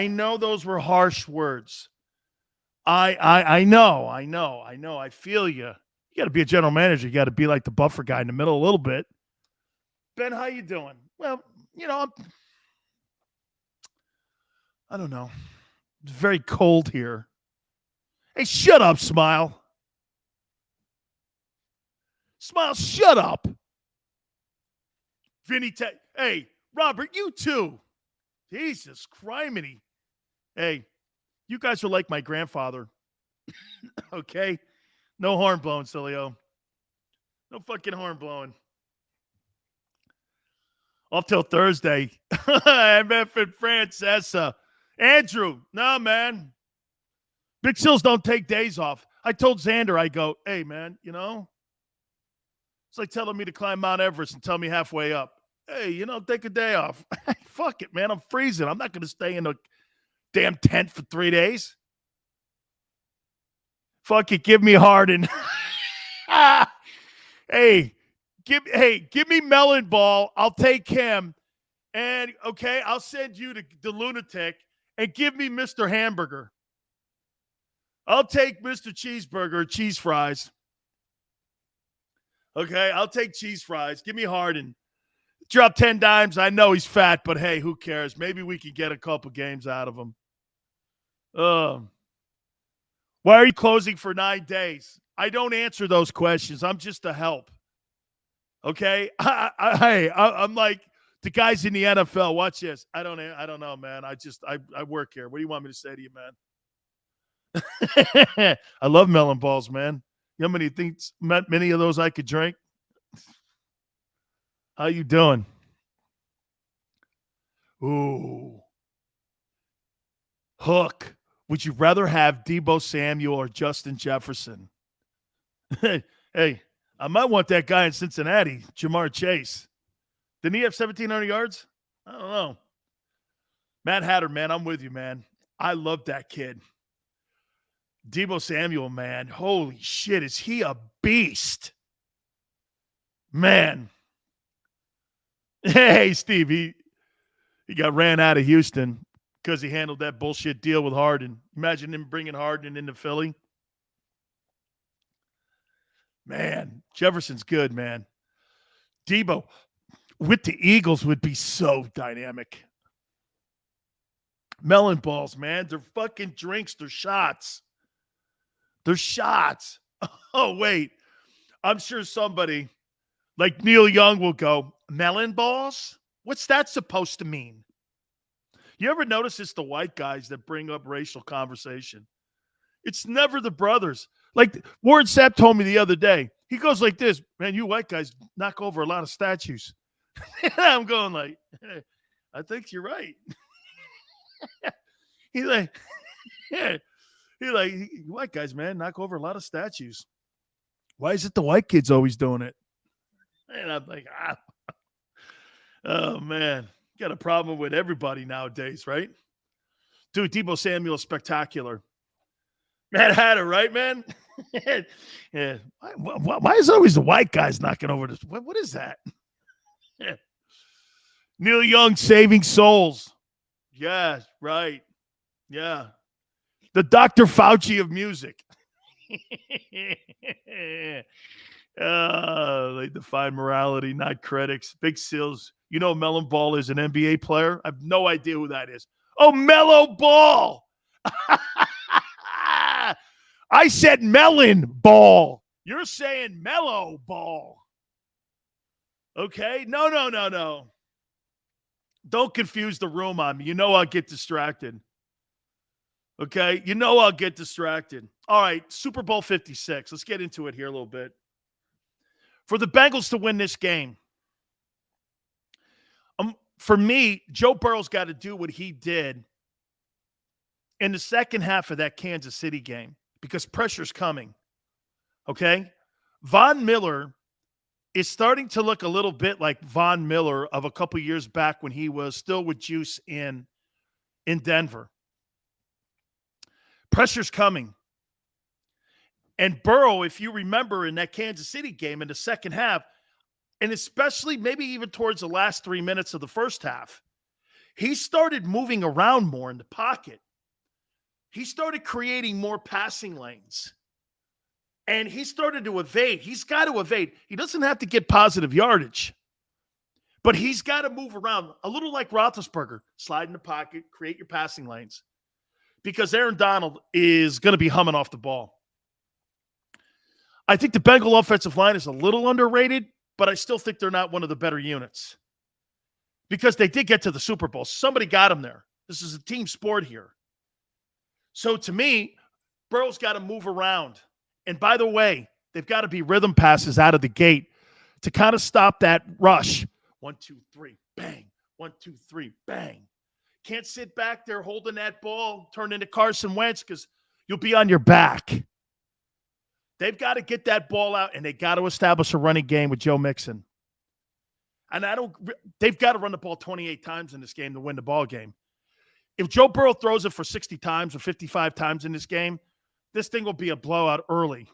know those were harsh words. I know. I feel you. You got to be a general manager. You got to be like the buffer guy in the middle a little bit. Ben, how you doing? Well, I don't know. It's very cold here. Hey, shut up, Smile. Smile, shut up. Vinny, hey, Robert, you too. Jesus criminy. Hey, you guys are like my grandfather. Okay? No horn blowing, Sileo. No fucking horn blowing. Off till Thursday. MF and Francesa. Andrew, no, man. Big Sills don't take days off. I told Xander, I go, hey, man, you know, it's like telling me to climb Mount Everest and tell me halfway up. Hey, you know, take a day off. Fuck it, man. I'm freezing. I'm not going to stay in a damn tent for 3 days. Fuck it. Give me Harden. Hey, give me Melon Ball. I'll take him. And, okay, I'll send you to the lunatic and give me Mr. Hamburger. I'll take Mr. Cheeseburger, cheese fries. Okay, I'll take cheese fries. Give me Harden. Drop 10 dimes. I know he's fat, but hey, who cares? Maybe we can get a couple games out of him. Why are you closing for 9 days? I don't answer those questions. I'm just a help. Okay? I'm like the guys in the NFL. Watch this. I don't know, man. I work here. What do you want me to say to you, man? I love melon balls, man. You know how many of those I could drink? How you doing? Ooh. Hook. Would you rather have Deebo Samuel or Justin Jefferson? Hey, I might want that guy in Cincinnati, Jamar Chase. Didn't he have 1,700 yards? I don't know. Matt Hatter, man, I'm with you, man. I love that kid. Deebo Samuel, man. Holy shit, is he a beast? Man. Hey, Steve, he got ran out of Houston because he handled that bullshit deal with Harden. Imagine him bringing Harden into Philly. Man, Jefferson's good, man. Deebo with the Eagles would be so dynamic. Melon balls, man. They're fucking drinks. They're shots. They're shots. Oh, wait. I'm sure somebody like Neil Young will go, melon balls? What's that supposed to mean? You ever notice it's the white guys that bring up racial conversation? It's never the brothers. Like Warren Sapp told me the other day. He goes like this, man, you white guys knock over a lot of statues. I'm going like, hey, I think you're right. He's like, yeah. He's like, white guys, man, knock over a lot of statues. Why is it the white kids always doing it? And I'm like, oh, man. Got a problem with everybody nowadays, right? Dude, Deebo Samuel is spectacular. Matt Hatter, right, man? Yeah. Why is always the white guys knocking over this? What is that? Yeah. Neil Young saving souls. Yeah, right. Yeah. The Dr. Fauci of music. They define morality, not critics. Big Sills. You know Melon Ball is an NBA player? I have no idea who that is. Oh, Mellow Ball. I said melon ball. You're saying mellow ball. Okay? No. Don't confuse the room on me. You know I'll get distracted. Okay? You know I'll get distracted. All right, Super Bowl 56. Let's get into it here a little bit. For the Bengals to win this game, for me, Joe Burrow's got to do what he did in the second half of that Kansas City game because pressure's coming. Okay? Von Miller is starting to look a little bit like Von Miller of a couple years back when he was still with Juice in Denver. Pressure's coming. And Burrow, if you remember in that Kansas City game in the second half, and especially maybe even towards the last 3 minutes of the first half, he started moving around more in the pocket. He started creating more passing lanes. And he started to evade. He's got to evade. He doesn't have to get positive yardage. But he's got to move around a little like Roethlisberger. Slide in the pocket, create your passing lanes. Because Aaron Donald is going to be humming off the ball. I think the Bengal offensive line is a little underrated, but I still think they're not one of the better units. Because they did get to the Super Bowl. Somebody got them there. This is a team sport here. So to me, Burrow's got to move around And by the way, they've got to be rhythm passes out of the gate to kind of stop that rush. 1, 2, 3, bang. 1, 2, 3, bang. Can't sit back there holding that ball, turn into Carson Wentz because you'll be on your back. They've got to get that ball out, and they got to establish a running game with Joe Mixon. And they've got to run the ball 28 times in this game to win the ball game. If Joe Burrow throws it for 60 times or 55 times in this game, this thing will be a blowout early.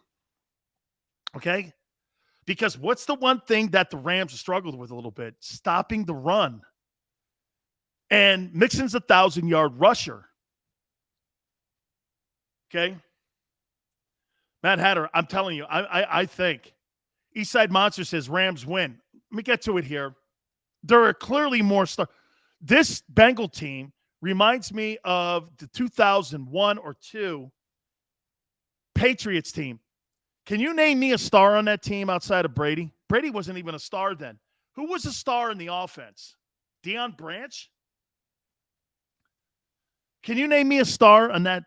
Okay? Because what's the one thing that the Rams have struggled with a little bit? Stopping the run. And Mixon's a 1,000-yard rusher. Okay? Matt Hatter, I'm telling you, I think. Eastside Monster says Rams win. Let me get to it here. There are clearly more stars. This Bengal team reminds me of the 2001 or 2 Patriots team. Can you name me a star on that team outside of Brady? Brady wasn't even a star then. Who was a star in the offense? Deion Branch? Can you name me a star on that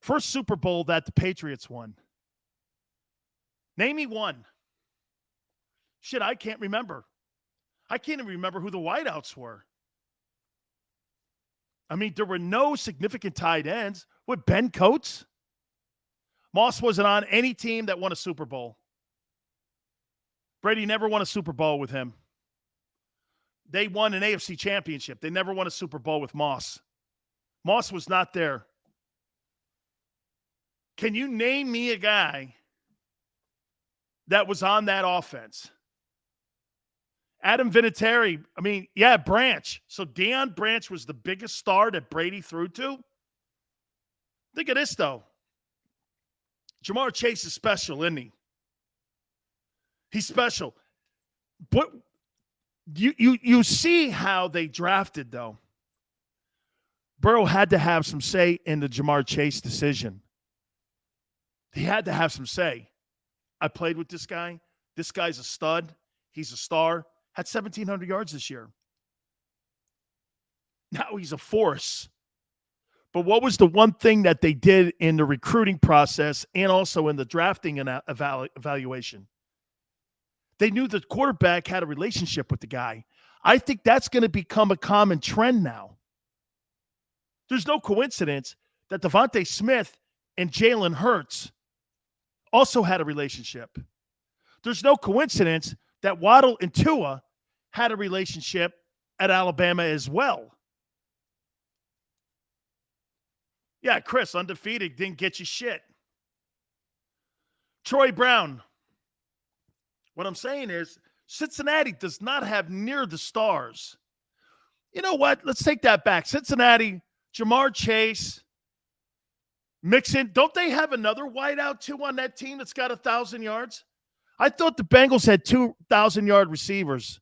first Super Bowl that the Patriots won? Name me one. Shit, I can't remember. I can't even remember who the wideouts were. I mean, there were no significant tight ends. What, Ben Coates? Moss wasn't on any team that won a Super Bowl. Brady never won a Super Bowl with him. They won an AFC championship. They never won a Super Bowl with Moss. Moss was not there. Can you name me a guy that was on that offense? Adam Vinatieri, I mean, yeah, Branch. So Deion Branch was the biggest star that Brady threw to? Think of this, though. Jamar Chase is special, isn't he? He's special. But you see how they drafted, though. Burrow had to have some say in the Jamar Chase decision. He had to have some say. I played with this guy. This guy's a stud. He's a star. Had 1,700 yards this year. Now he's a force. But what was the one thing that they did in the recruiting process and also in the drafting and evaluation? They knew the quarterback had a relationship with the guy. I think that's going to become a common trend now. There's no coincidence that Devontae Smith and Jalen Hurts also had a relationship. There's no coincidence that Waddle and Tua had a relationship at Alabama as well. Yeah, Chris, undefeated, didn't get you shit. Troy Brown. What I'm saying is Cincinnati does not have near the stars. You know what? Let's take that back. Cincinnati, Jamar Chase, Mixon. Don't they have another wideout too on that team that's got 1,000 yards? I thought the Bengals had 2,000-yard receivers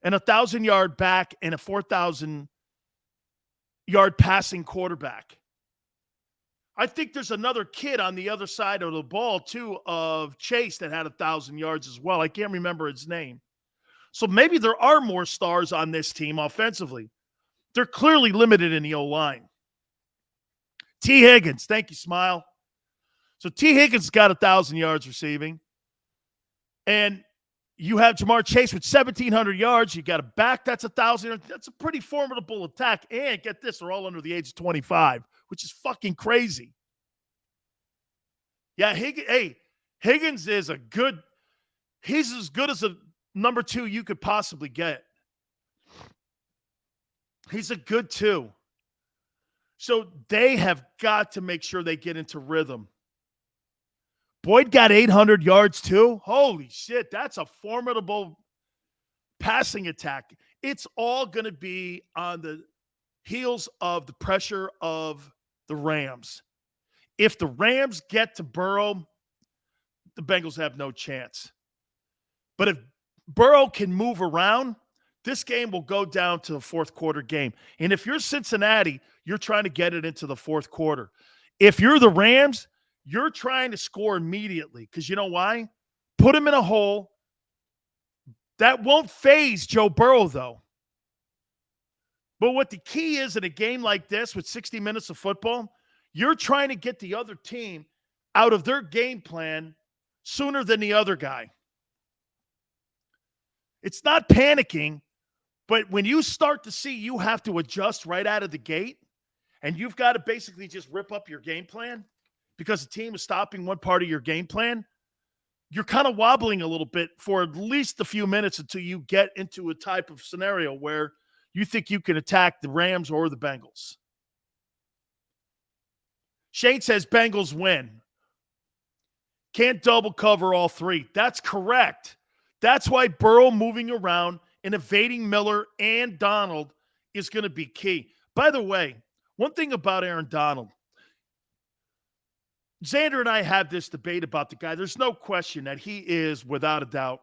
and 1,000-yard back and a 4,000-yard passing quarterback. I think there's another kid on the other side of the ball, too, of Chase that had 1,000 yards as well. I can't remember his name. So maybe there are more stars on this team offensively. They're clearly limited in the O-line. T. Higgins, thank you, Smile. So T. Higgins got 1,000 yards receiving. And you have Jamar Chase with 1,700 yards. You got a back that's 1,000. That's a pretty formidable attack. And get this, they're all under the age of 25, which is fucking crazy. Yeah, Higgins is he's as good as a number 2 you could possibly get. He's a good 2. So they have got to make sure they get into rhythm. Boyd got 800 yards too. Holy shit, that's a formidable passing attack. It's all going to be on the heels of the pressure of the Rams. If the Rams get to Burrow, the Bengals have no chance. But if Burrow can move around, this game will go down to the fourth quarter game. And if you're Cincinnati, you're trying to get it into the fourth quarter. If you're the Rams, you're trying to score immediately because you know why? Put him in a hole. That won't faze Joe Burrow, though. But what the key is in a game like this with 60 minutes of football, you're trying to get the other team out of their game plan sooner than the other guy. It's not panicking, but when you start to see you have to adjust right out of the gate, and you've got to basically just rip up your game plan because the team is stopping one part of your game plan, you're kind of wobbling a little bit for at least a few minutes until you get into a type of scenario where you think you can attack the Rams or the Bengals. Shane says Bengals win. Can't double cover all three. That's correct. That's why Burrow moving around and evading Miller and Donald is going to be key. By the way, one thing about Aaron Donald, Xander and I have this debate about the guy. There's no question that he is, without a doubt,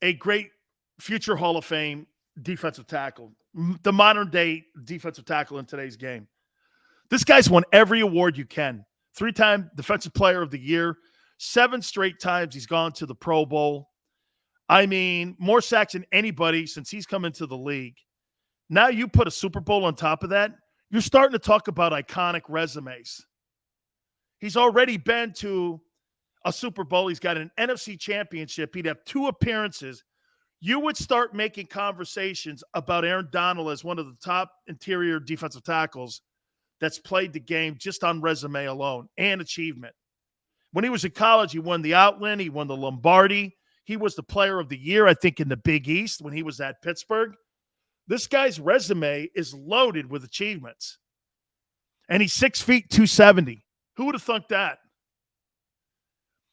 a great future Hall of Fame defensive tackle, the modern day defensive tackle in today's game. This guy's won every award you can. 3-time Defensive Player of the Year, 7 straight times he's gone to the Pro Bowl. I mean, more sacks than anybody since he's come into the league. Now you put a Super Bowl on top of that, you're starting to talk about iconic resumes. He's already been to a Super Bowl. He's got an NFC championship. He'd have 2 appearances. You would start making conversations about Aaron Donald as one of the top interior defensive tackles that's played the game just on resume alone and achievement. When he was in college, he won the Outland. He won the Lombardi. He was the player of the year, I think, in the Big East when he was at Pittsburgh. This guy's resume is loaded with achievements. And he's 6 feet, 270. Who would have thunk that?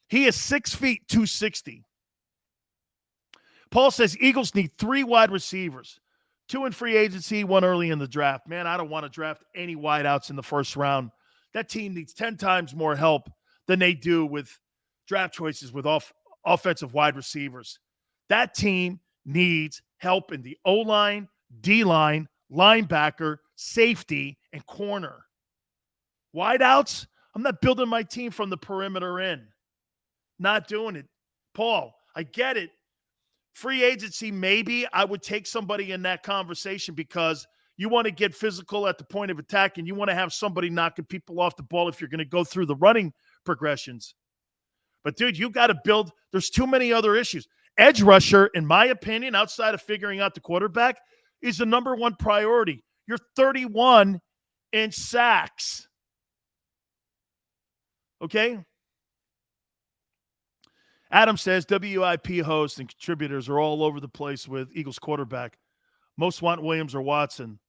He is 6 feet, 260. Paul says Eagles need 3 wide receivers. 2 in free agency, 1 early in the draft. Man, I don't want to draft any wideouts in the first round. That team needs 10 times more help than they do with draft choices with offensive wide receivers. That team needs help in the O-line, D-line, linebacker, safety, and corner. Wideouts? I'm not building my team from the perimeter in. Not doing it. Paul, I get it. Free agency, maybe I would take somebody in that conversation because you want to get physical at the point of attack and you want to have somebody knocking people off the ball if you're going to go through the running progressions. But, dude, you got to build. There's too many other issues. Edge rusher, in my opinion, outside of figuring out the quarterback, is the number 1 priority. You're 31 in sacks. Okay? Adam says WIP hosts and contributors are all over the place with Eagles quarterback. Most want Williams or Watson.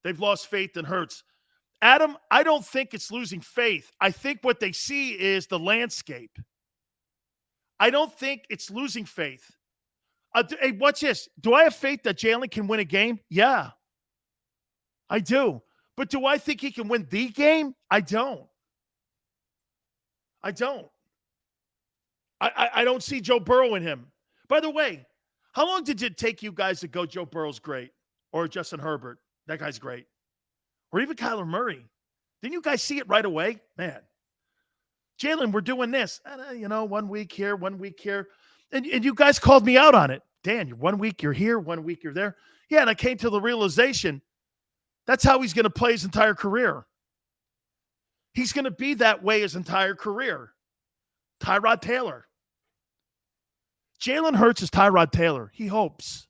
They've lost faith in Hurts. Adam, I don't think it's losing faith. I think what they see is the landscape. I don't think it's losing faith. Hey, watch this. Do I have faith that Jalen can win a game? Yeah, I do. But do I think he can win the game? I don't. I don't see Joe Burrow in him. By the way, how long did it take you guys to go Joe Burrow's great? Or Justin Herbert? That guy's great. Or even Kyler Murray? Didn't you guys see it right away? Man. Jalen, we're doing this. 1 week here, 1 week here. And you guys called me out on it. Dan, 1 week you're here, 1 week you're there. Yeah, and I came to the realization that's how he's going to play his entire career. He's going to be that way his entire career. Tyrod Taylor. Jalen Hurts is Tyrod Taylor. He hopes.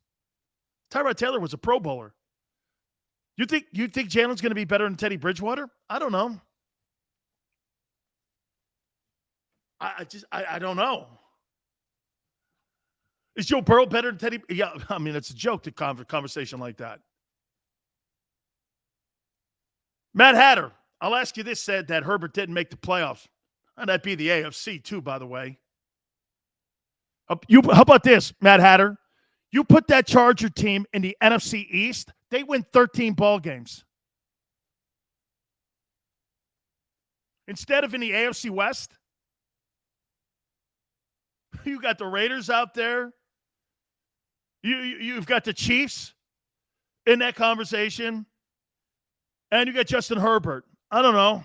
Tyrod Taylor was a Pro Bowler. You think Jalen's going to be better than Teddy Bridgewater? I don't know. I don't know. Is Joe Burrow better than Teddy? Yeah, I mean, it's a joke to conversation like that. Matt Hatter, I'll ask you this, said that Herbert didn't make the playoffs. And that'd be the AFC too, by the way. How about this, Matt Hatter? You put that Charger team in the NFC East, they win 13 ball games. Instead of in the AFC West, you got the Raiders out there. You've got the Chiefs in that conversation. And you got Justin Herbert. I don't know.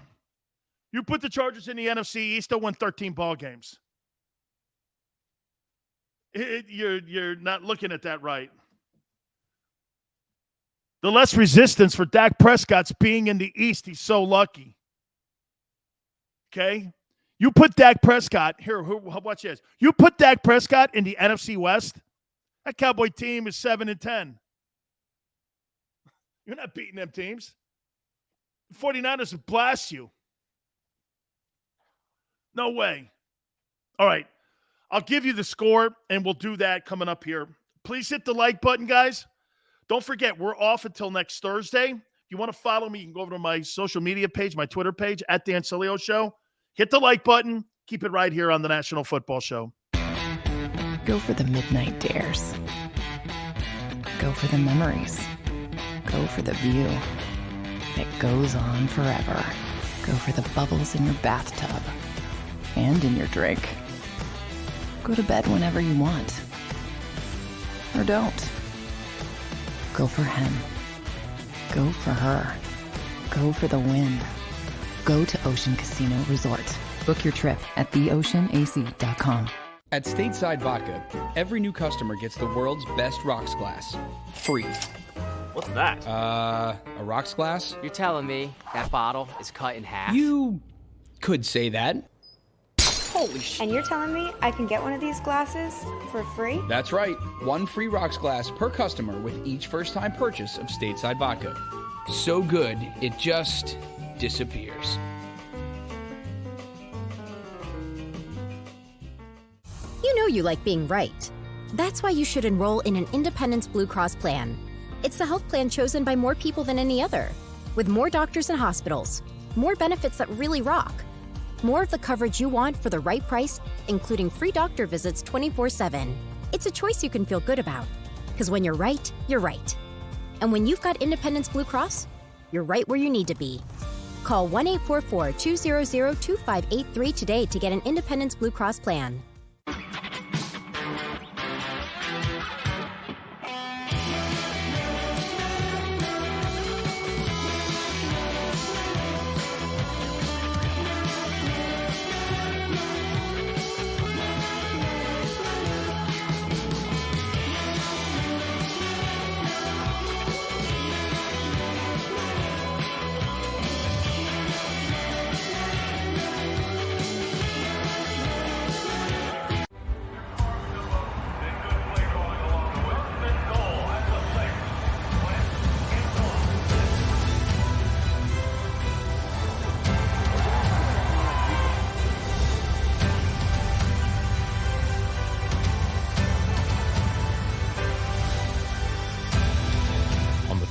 You put the Chargers in the NFC East, they'll win 13 ball games. You're not looking at that right. the less resistance for Dak Prescott's being in the East. He's so lucky. Okay? You put Dak Prescott, here, watch this. You put Dak Prescott in the NFC West, that Cowboy team is 7-10. You're not beating them teams. The 49ers would blast you. No way. All right. I'll give you the score, and we'll do that coming up here. Please hit the like button, guys. Don't forget, we're off until next Thursday. If you want to follow me, you can go over to my social media page, my Twitter page, at Dan Sileo Show. Hit the like button. Keep it right here on the National Football Show. Go for the midnight dares. Go for the memories. Go for the view that goes on forever. Go for the bubbles in your bathtub and in your drink. Go to bed whenever you want. Or don't. Go for him. Go for her. Go for the win. Go to Ocean Casino Resort. Book your trip at theoceanac.com. At Stateside Vodka, every new customer gets the world's best rocks glass. Free. What's that? A rocks glass? You're telling me that bottle is cut in half? You could say that. Holy shit. And you're telling me I can get one of these glasses for free? That's right. One free rocks glass per customer with each first-time purchase of Stateside Vodka. So good, it just disappears. You know you like being right. That's why you should enroll in an Independence Blue Cross plan. It's the health plan chosen by more people than any other, with more doctors and hospitals, more benefits that really rock, more of the coverage you want for the right price, including free doctor visits 24/7. It's a choice you can feel good about, because when you're right, you're right. And when you've got Independence Blue Cross, you're right where you need to be. Call 1-844-200-2583 today to get an Independence Blue Cross plan.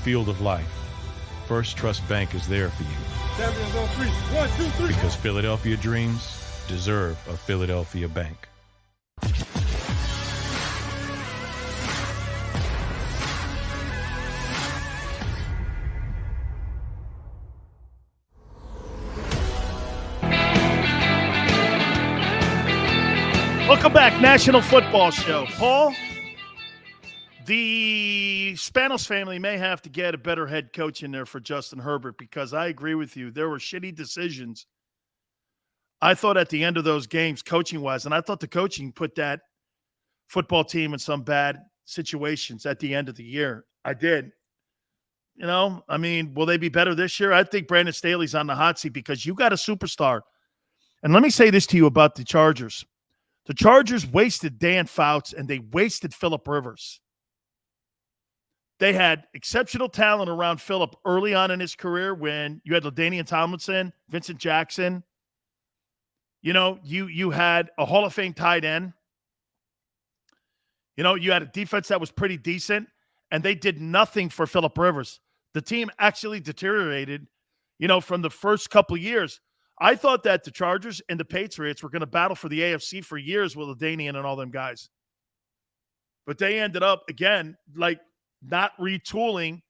Field of life, First Trust Bank is there for you. Champions on three. 1, 2, 3. Because Philadelphia dreams deserve a Philadelphia bank. Welcome back, National Football Show. Paul, the Spanos family may have to get a better head coach in there for Justin Herbert, because I agree with you. There were shitty decisions, I thought, at the end of those games, coaching-wise, and I thought the coaching put that football team in some bad situations at the end of the year. I did. You know, I mean, will they be better this year? I think Brandon Staley's on the hot seat because you got a superstar. And let me say this to you about the Chargers. The Chargers wasted Dan Fouts, and they wasted Phillip Rivers. They had exceptional talent around Phillip early on in his career when you had LaDainian Tomlinson, Vincent Jackson. You know, you had a Hall of Fame tight end. You know, you had a defense that was pretty decent, and they did nothing for Phillip Rivers. The team actually deteriorated, you know, from the first couple of years. I thought that the Chargers and the Patriots were going to battle for the AFC for years with LaDainian and all them guys. But they ended up, again, like, not retooling.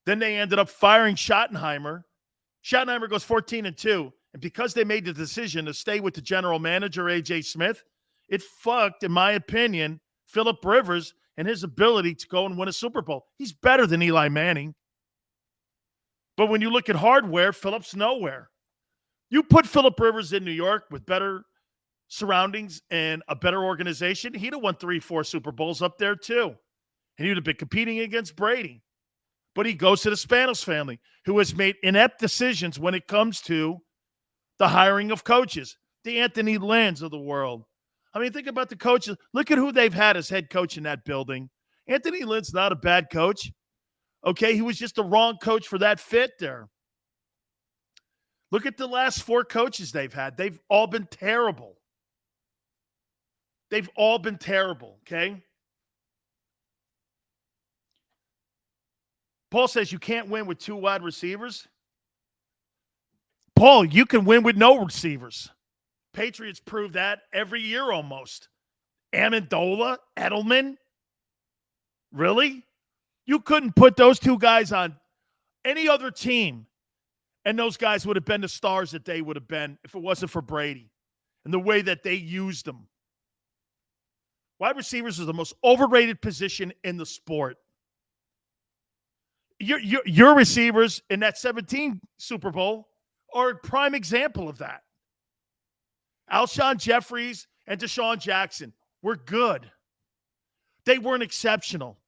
Then they ended up firing Schottenheimer. Schottenheimer goes 14-2. And because they made the decision to stay with the general manager, A.J. Smith, it fucked, in my opinion, Phillip Rivers and his ability to go and win a Super Bowl. He's better than Eli Manning. But when you look at hardware, Phillip's nowhere. You put Phillip Rivers in New York with better surroundings and a better organization, he'd have won 3-4 Super Bowls up there too. And he would have been competing against Brady. But he goes to the Spanos family, who has made inept decisions when it comes to the hiring of coaches. The Anthony Lynn's of the world. I mean, think about the coaches. Look at who they've had as head coach in that building. Anthony Lynn's not a bad coach. Okay, he was just the wrong coach for that fit there. Look at the last 4 coaches they've had. They've all been terrible. They've all been terrible, okay? Paul says you can't win with 2 wide receivers. Paul, you can win with no receivers. Patriots prove that every year almost. Amendola, Edelman. Really? You couldn't put those 2 guys on any other team, and those guys would have been the stars that they would have been if it wasn't for Brady and the way that they used them. Wide receivers is the most overrated position in the sport. Your receivers in that 17 Super Bowl are a prime example of that. Alshon Jeffries and Deshaun Jackson were good. They weren't exceptional.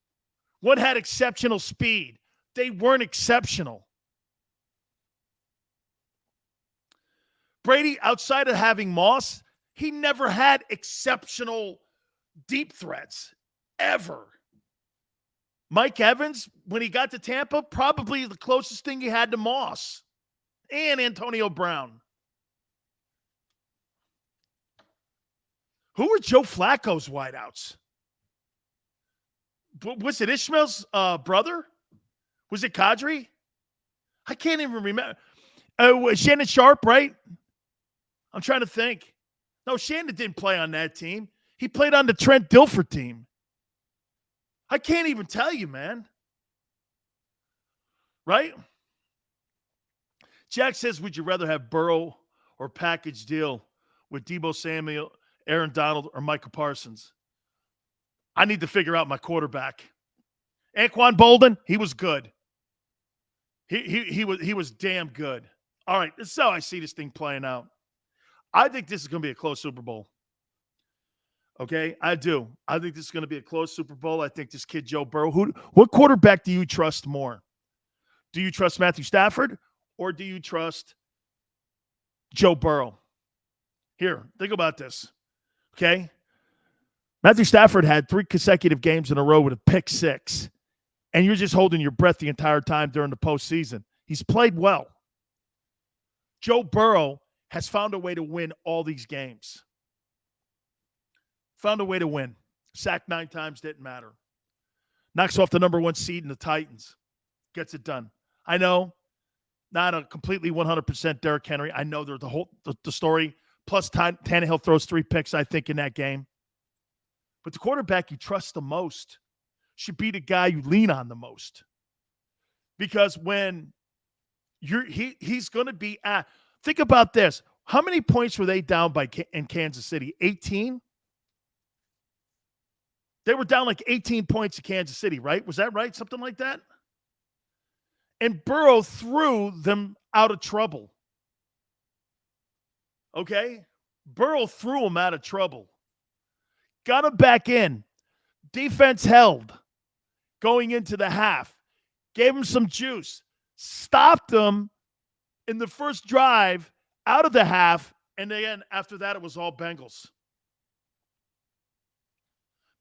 One had exceptional speed. They weren't exceptional. Brady, outside of having Moss, he never had exceptional deep threats, ever. Mike Evans, when he got to Tampa, probably the closest thing he had to Moss and Antonio Brown. Who were Joe Flacco's wideouts? Was it Ishmael's brother? Was it Kadri? I can't even remember. Shannon Sharp, right? I'm trying to think. No, Shannon didn't play on that team. He played on the Trent Dilfer team. I can't even tell you, man. Right? Jack says, would you rather have Burrow or package deal with Deebo Samuel, Aaron Donald, or Micah Parsons? I need to figure out my quarterback. Anquan Bolden, he was good. He was damn good. All right, this is how I see this thing playing out. I think this is going to be a close Super Bowl. Okay, I do. I think this is going to be a close Super Bowl. I think this kid, Joe Burrow, what quarterback do you trust more? Do you trust Matthew Stafford or do you trust Joe Burrow? Here, think about this. Okay? Matthew Stafford had 3 consecutive games in a row with a pick 6, and you're just holding your breath the entire time during the postseason. He's played well. Joe Burrow has found a way to win all these games. Found a way to win. Sacked 9 times, didn't matter. Knocks off the number 1 seed in the Titans. Gets it done. I know, not a completely 100% Derrick Henry. I know they're the story. Plus, Tannehill throws 3 picks, I think, in that game. But the quarterback you trust the most should be the guy you lean on the most. Because when he's going to be at, think about this. How many points were they down by in Kansas City? 18? They were down like 18 points to Kansas City, right? Was that right? Something like that? And Burrow threw them out of trouble. Okay? Burrow threw them out of trouble. Got them back in. Defense held going into the half. Gave them some juice. Stopped them in the first drive out of the half. And then after that, it was all Bengals.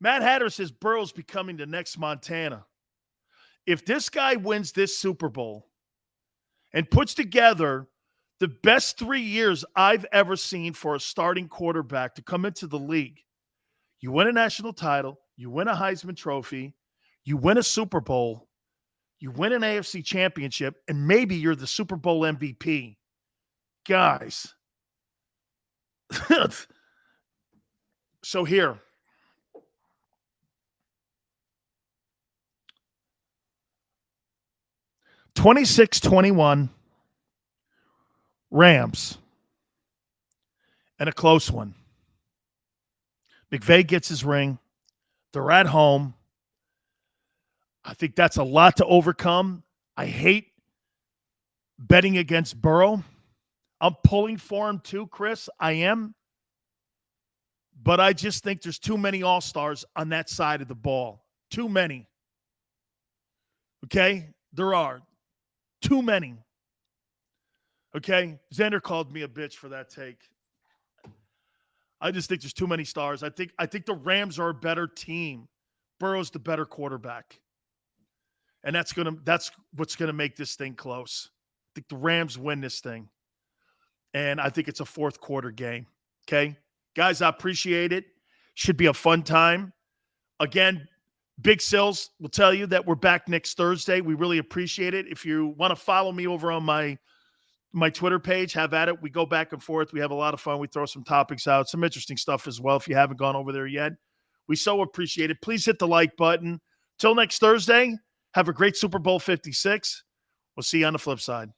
Matt Hatter says Burrow's becoming the next Montana. If this guy wins this Super Bowl and puts together the best 3 years I've ever seen for a starting quarterback to come into the league, you win a national title, you win a Heisman Trophy, you win a Super Bowl, you win an AFC championship, and maybe you're the Super Bowl MVP. Guys. So here. (26-21) Rams. And a close one. McVay gets his ring. They're at home. I think that's a lot to overcome. I hate betting against Burrow. I'm pulling for him too, Chris. I am. But I just think there's too many all-stars on that side of the ball. Too many. Okay? There are too many. Okay? Xander called me a bitch for that take. I just think there's too many stars. I think the Rams are a better team. Burrow's the better quarterback. And that's what's gonna make this thing close. I think the Rams win this thing. And I think it's a fourth quarter game. Okay? Guys, I appreciate it. Should be a fun time. Again, Big Sills will tell you that we're back next Thursday. We really appreciate it. If you want to follow me over on my Twitter page, have at it. We go back and forth. We have a lot of fun. We throw some topics out, some interesting stuff as well. If you haven't gone over there yet, we so appreciate it. Please hit the like button. Till next Thursday, have a great Super Bowl 56. We'll see you on the flip side.